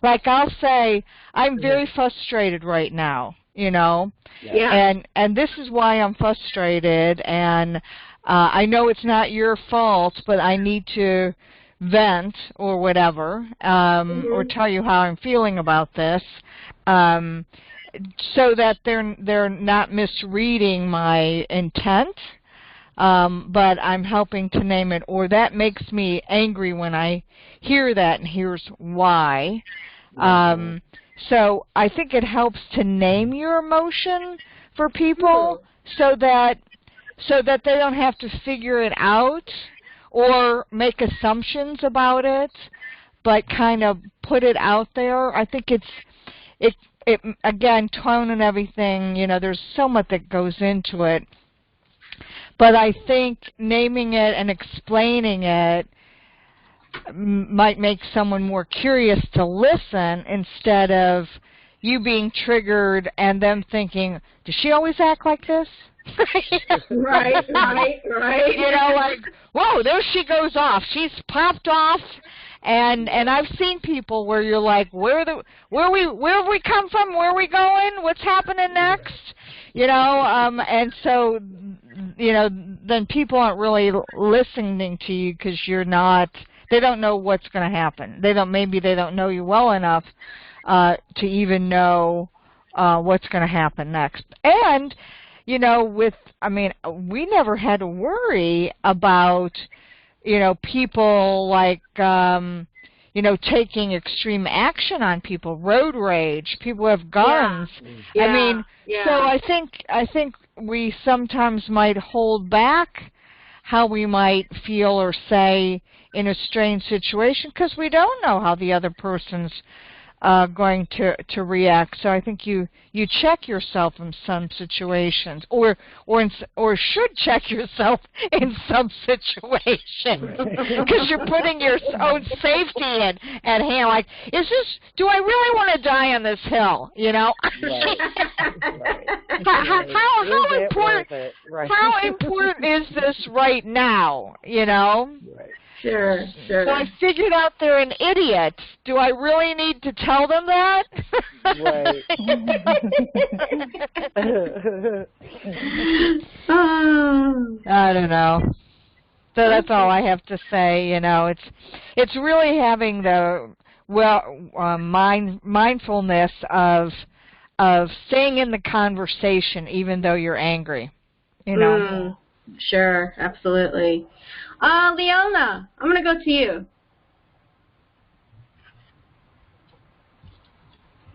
Like I'll say, I'm very frustrated right now, you know. Yeah. And this is why I'm frustrated, and I know it's not your fault, but I need to vent or whatever, or tell you how I'm feeling about this, so that they're not misreading my intent, but I'm helping to name it, or that makes me angry when I hear that, and here's why. So I think it helps to name your emotion for people so that they don't have to figure it out or make assumptions about it, but kind of put it out there. I think it again, tone and everything, you know, there's so much that goes into it. But I think naming it and explaining it might make someone more curious to listen instead of you being triggered and them thinking, does she always act like this? Right. You know, like, whoa, there she goes off. She's popped off. And I've seen people where you're like, where have we come from? Where are we going? What's happening next? You know, and so then people aren't really listening to you because they don't know what's going to happen. Maybe they don't know you well enough to even know what's going to happen next. And, we never had to worry about, people like, taking extreme action on people, road rage, people who have guns. Yeah. So I think we sometimes might hold back how we might feel or say in a strange situation because we don't know how the other person's going to react. So I think you check yourself in some situations, or should check yourself in some situations, because you're putting your own safety at hand. Like, do I really want to die on this hill? How important is this right now? Right. Sure. So I figured out they're an idiot. Do I really need to tell them that? Right. I don't know. So that's all I have to say. It's really having the mindfulness of staying in the conversation even though you're angry. Sure, absolutely. Leona, I'm going to go to you.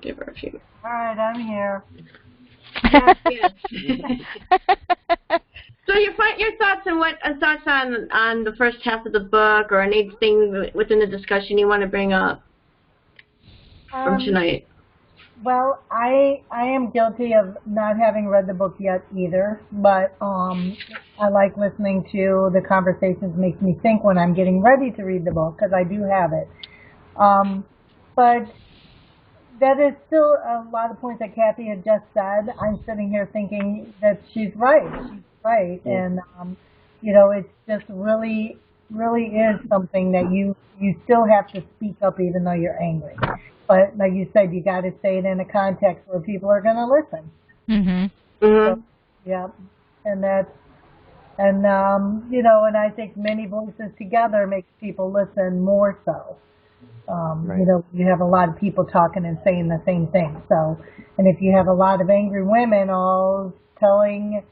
Give her a few. All right, I'm here. Yes. So your thoughts on the first half of the book, or anything within the discussion you want to bring up from tonight? Well, I am guilty of not having read the book yet either, but I like listening to the conversations. Makes me think when I'm getting ready to read the book, because I do have it. But that is still a lot of points that Kathy had just said. I'm sitting here thinking that she's right. She's right, and it's just really is something that you still have to speak up even though you're angry. But like you said, you got to say it in a context where people are going to listen. So, yeah, and and I think many voices together makes people listen more so. Right. You have a lot of people talking and saying the same thing. So, and if you have a lot of angry women all telling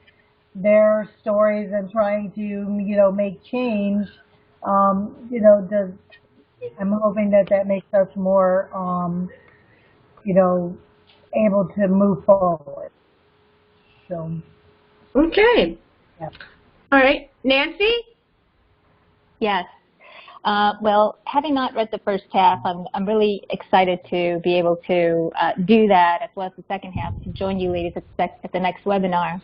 their stories and trying to, make change, I'm hoping that makes us more, able to move forward. So. Okay. Yeah. All right. Nancy? Yes. Well, having not read the first half, I'm really excited to be able to do that, as well as the second half, to join you ladies at the next webinar.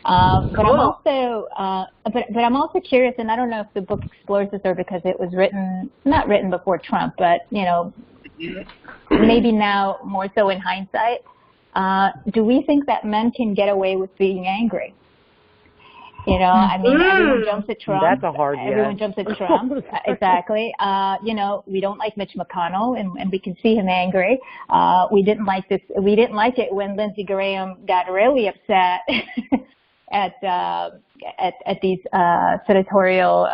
But I'm also curious, and I don't know if the book explores this, or because it was not written before Trump, but maybe now more so in hindsight. Do we think that men can get away with being angry? Everyone jumps at Trump. That's a hard yes. Everyone jumps at Trump. Exactly. We don't like Mitch McConnell, and we can see him angry. We didn't like this. We didn't like it when Lindsey Graham got really upset at these senatorial.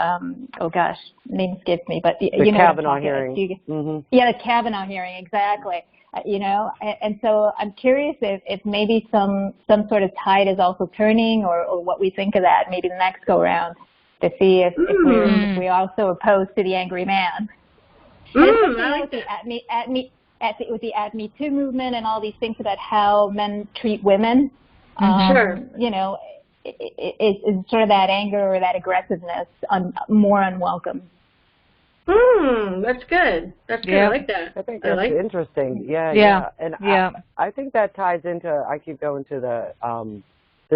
Name escapes me, but the Kavanaugh hearing. Yeah, the Kavanaugh hearing, exactly. And so I'm curious if maybe some sort of tide is also turning, or what we think of that maybe the next go round, to see if we're also opposed to the angry man. I like with the At Me Too movement and all these things about how men treat women. Sure. Is sort of that anger or that aggressiveness more unwelcome. That's good. That's good. I like that. I think that's interesting. Yeah. And yeah. I think that ties into, I keep going to the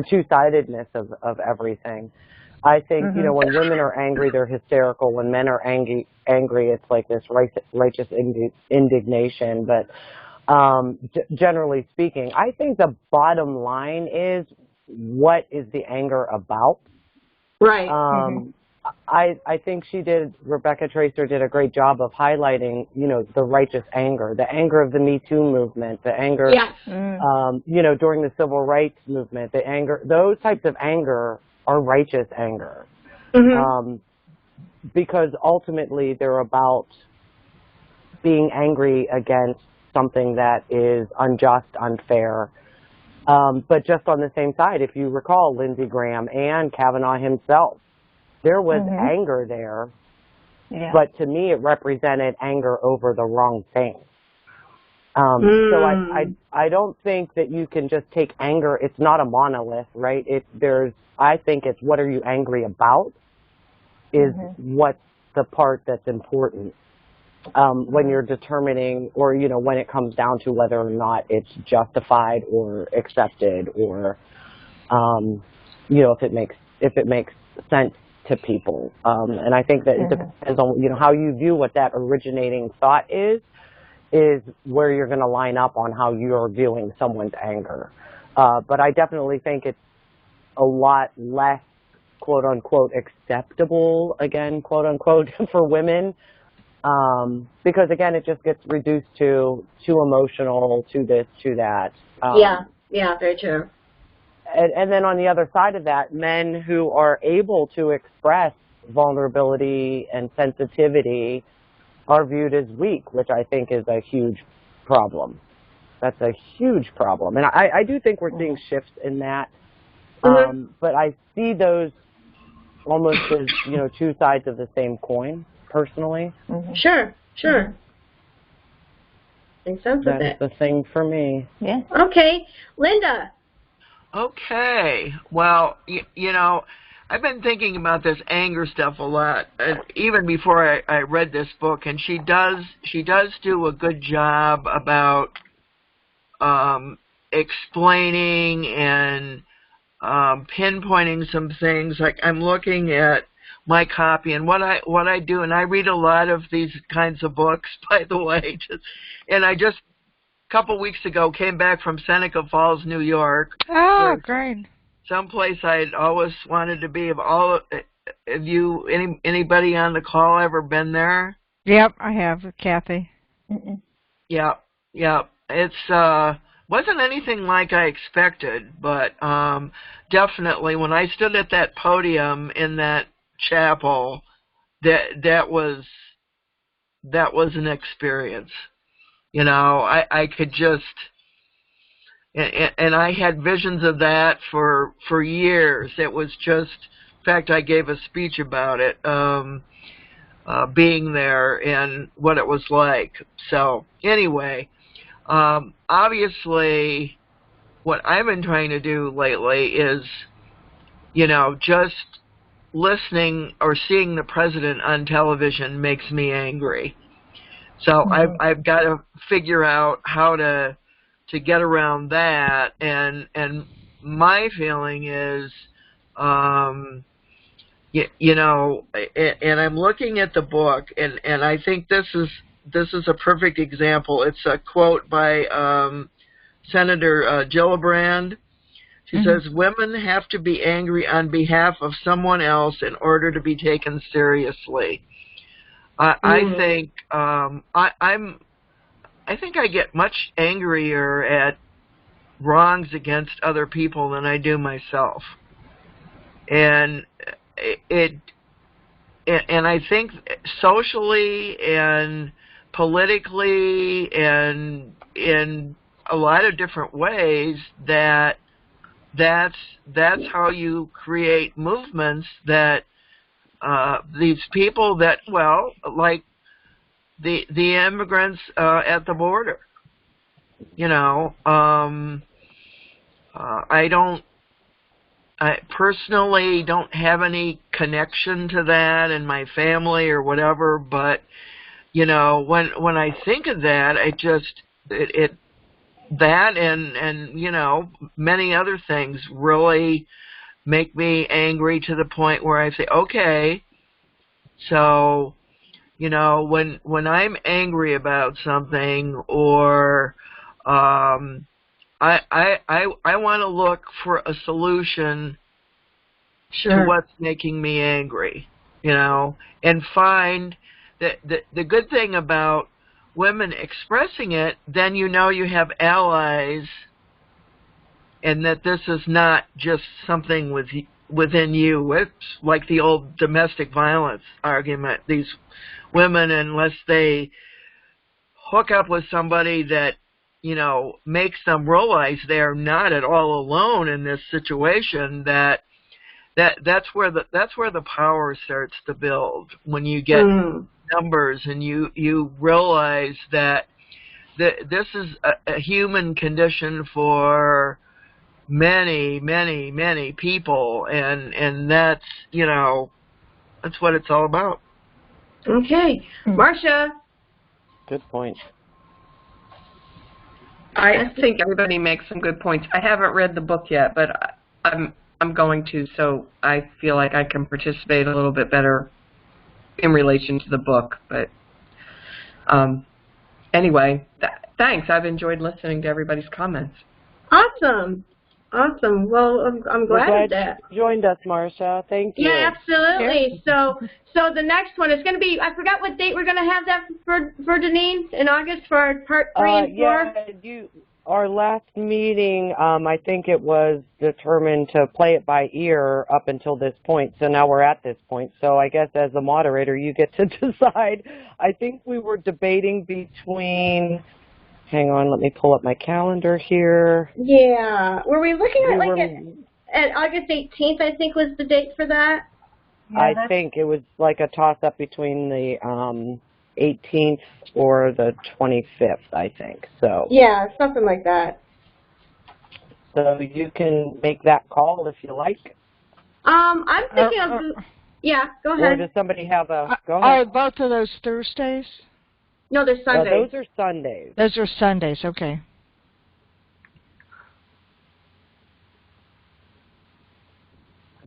two-sidedness of everything. I think, when women are angry, they're hysterical. When men are angry, it's like this righteous indignation. But generally speaking, I think the bottom line is, what is the anger about? Right. I think Rebecca Traister did a great job of highlighting, the righteous anger, the anger of the Me Too movement, the anger, during the Civil Rights movement, the anger, those types of anger are righteous anger. Mm-hmm. Because ultimately they're about being angry against something that is unjust, unfair. But just on the same side, if you recall Lindsey Graham and Kavanaugh himself, there was anger there, but to me it represented anger over the wrong thing. So I don't think that you can just take anger. It's not a monolith, right? I think it's what are you angry about is what's the part that's important when you're determining, or when it comes down to whether or not it's justified or accepted, or if it makes sense to people. And I think that it depends on how you view what that originating thought is where you're going to line up on how you're viewing someone's anger. But I definitely think it's a lot less, quote unquote, acceptable, again, quote unquote, for women, because again, it just gets reduced to too emotional, to this, to that. Yeah, very true. And then on the other side of that, men who are able to express vulnerability and sensitivity are viewed as weak, which I think is a huge problem. That's a huge problem. And I do think we're seeing shifts in that. But I see those almost as, two sides of the same coin, personally. Sure. Makes sense with it. That's the thing for me. Yeah. Okay. Linda. Okay. Well, I've been thinking about this anger stuff a lot, even before I read this book, and she does do a good job about explaining and pinpointing some things. Like I'm looking at my copy, and what I do, and I read a lot of these kinds of books, by the way, and I just a couple weeks ago came back from Seneca Falls, New York. Oh, great. Someplace I'd always wanted to be. Have you, anybody on the call ever been there? Yep, I have, Kathy. Yep. It's wasn't anything like I expected, but definitely when I stood at that podium in that chapel, that was an experience. I could just. And I had visions of that for years. It was just, in fact, I gave a speech about it, being there and what it was like. So anyway, obviously, what I've been trying to do lately is, just listening or seeing the president on television makes me angry. So I've got to figure out how to get around that, and my feeling is, and I'm looking at the book, and I think this is a perfect example. It's a quote by Senator Gillibrand. She says, "Women have to be angry on behalf of someone else in order to be taken seriously." I think I think I get much angrier at wrongs against other people than I do myself, and and I think socially and politically and in a lot of different ways that's how you create movements that these people that, like the immigrants at the border. I personally don't have any connection to that in my family or whatever, but when I think of that, that and many other things really make me angry to the point where I say, okay, so when I'm angry about something, or I want to look for a solution to what's making me angry, and find that the good thing about women expressing it, then you have allies, and that this is not just something within you. It's like the old domestic violence argument. These women, unless they hook up with somebody that, you know, makes them realize they're not at all alone in this situation, that's where the power starts to build, when you get numbers and you realize that this is a human condition for many, many, many people, and that's, you know, that's what it's all about. Okay. Marcia. Good point. I think everybody makes some good points. I haven't read the book yet, but I'm going to, so I feel like I can participate a little bit better in relation to the book. But anyway, thanks. I've enjoyed listening to everybody's comments. Awesome. Awesome. Well, I'm glad that you joined us, Marcia. Thank you. Yeah, absolutely. So the next one is going to be, I forgot what date we're going to have that for Janine, in August, for part 3 and 4. Yeah, our last meeting, I think it was determined to play it by ear up until this point. So now we're at this point. So I guess as the moderator, you get to decide. I think we were debating between. Hang on, let me pull up my calendar here. Yeah. Were we looking at at August 18th, I think was the date for that? Yeah, I think it was like a toss-up between the 18th or the 25th, I think. So. Yeah, something like that. So you can make that call if you like. I'm thinking of, yeah, go ahead. Or does somebody have a, go ahead. Are both of those Thursdays? No, they're Sundays. Those are Sundays. Those are Sundays, okay.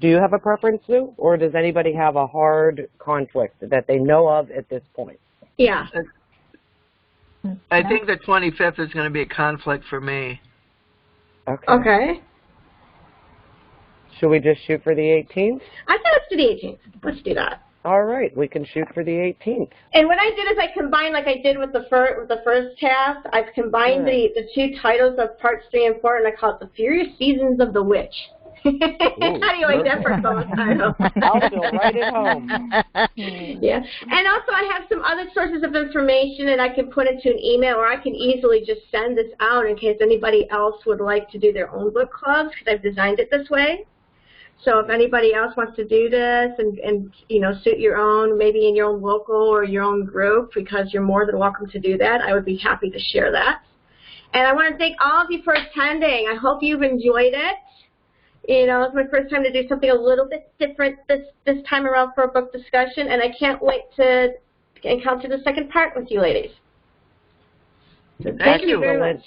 Do you have a preference, Sue? Or does anybody have a hard conflict that they know of at this point? Yeah. I think the 25th is going to be a conflict for me. Okay. Okay. Should we just shoot for the 18th? I think let's do the 18th. Let's do that. All right, we can shoot for the 18th. And what I did is I combined, like I did with the first half, I've combined the 2 titles of parts 3 and 4, and I call it The Furious Seasons of the Witch. How do you like that for a song title? I'll feel right at home. Yeah. And also I have some other sources of information that I can put into an email, or I can easily just send this out in case anybody else would like to do their own book clubs, because I've designed it this way. So if anybody else wants to do this and you know, suit your own, maybe in your own local or your own group, because you're more than welcome to do that, I would be happy to share that. And I want to thank all of you for attending. I hope you've enjoyed it. You know, it's my first time to do something a little bit different this time around for a book discussion, and I can't wait to encounter the second part with you ladies. So thank you very much.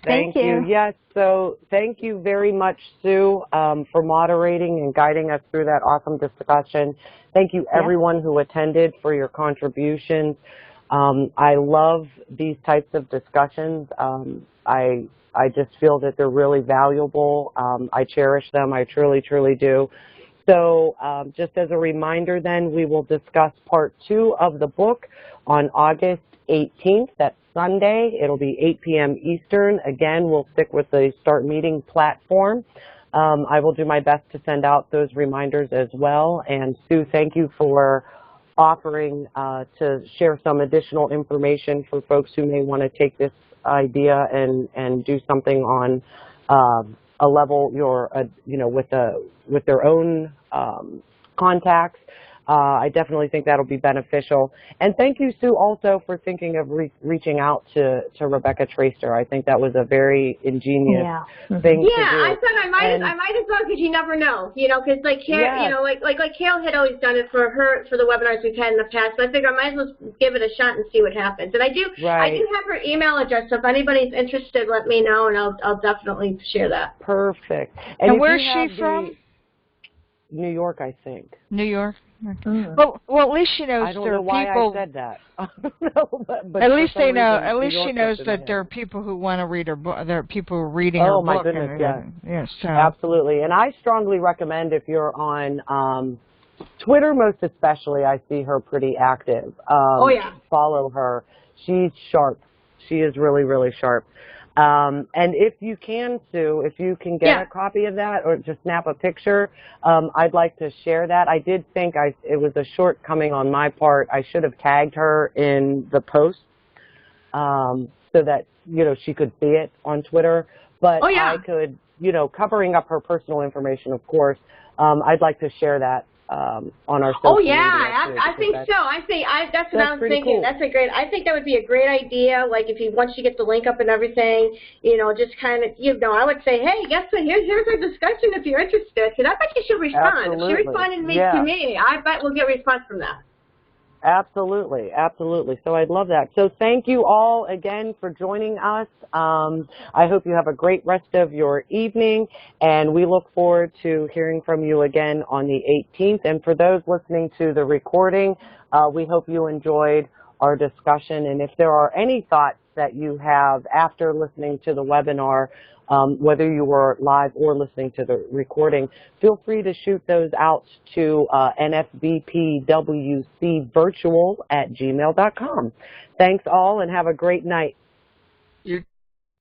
Thank you. Yes, so thank you very much, Sue, for moderating and guiding us through that awesome discussion. Thank you, everyone who attended, for your contributions. I love these types of discussions. I just feel that they're really valuable. I cherish them. I truly, truly do. So just as a reminder then, we will discuss part 2 of the book on August 18th. That's Sunday. It'll be 8 p.m. Eastern. Again, we'll stick with the Start Meeting platform. I will do my best to send out those reminders as well. And Sue, thank you for offering to share some additional information for folks who may want to take this idea and do something on a level you know, with their own contacts. I definitely think that'll be beneficial. And thank you, Sue, also for thinking of reaching out to Rebecca Traister. I think that was a very ingenious thing to do. Yeah, I thought I might as well, because you never know, you know, because like you know, like Kale had always done it for the webinars we've had in the past. So I figure I might as well give it a shot and see what happens. And I do have her email address, so if anybody's interested, let me know, and I'll definitely share that. Perfect. And where's she from? New York, I think. New York. Well, at least she knows I don't there know are why people. I said that. I don't know, but at least they know. reason, At least she knows that there there are people who want to read her book. There are people who are reading her book. Oh my goodness, yes. So. Absolutely. And I strongly recommend, if you're on Twitter, most especially, I see her pretty active. Follow her. She's sharp. She is really, really sharp. And if you can, Sue, if you can get a copy of that or just snap a picture, I'd like to share that. I did think it was a shortcoming on my part. I should have tagged her in the post so that, you know, she could see it on Twitter. But I could, you know, covering up her personal information, of course, I'd like to share that on our social media. I think so. That's what I was thinking. Cool. That's a great. I think that would be a great idea. Like if you once you get the link up and everything, you know, just kind of, you know, I would say, hey, guess what? Here's our discussion if you're interested. And I bet you should respond. Absolutely. If she responded to me, I bet we'll get a response from that. Absolutely, absolutely. So I'd love that. So thank you all again for joining us. I hope you have a great rest of your evening, and we look forward to hearing from you again on the 18th. And for those listening to the recording, we hope you enjoyed our discussion. And if there are any thoughts that you have after listening to the webinar, whether you were live or listening to the recording, feel free to shoot those out to NFBPWC virtual@gmail.com. Thanks all and have a great night.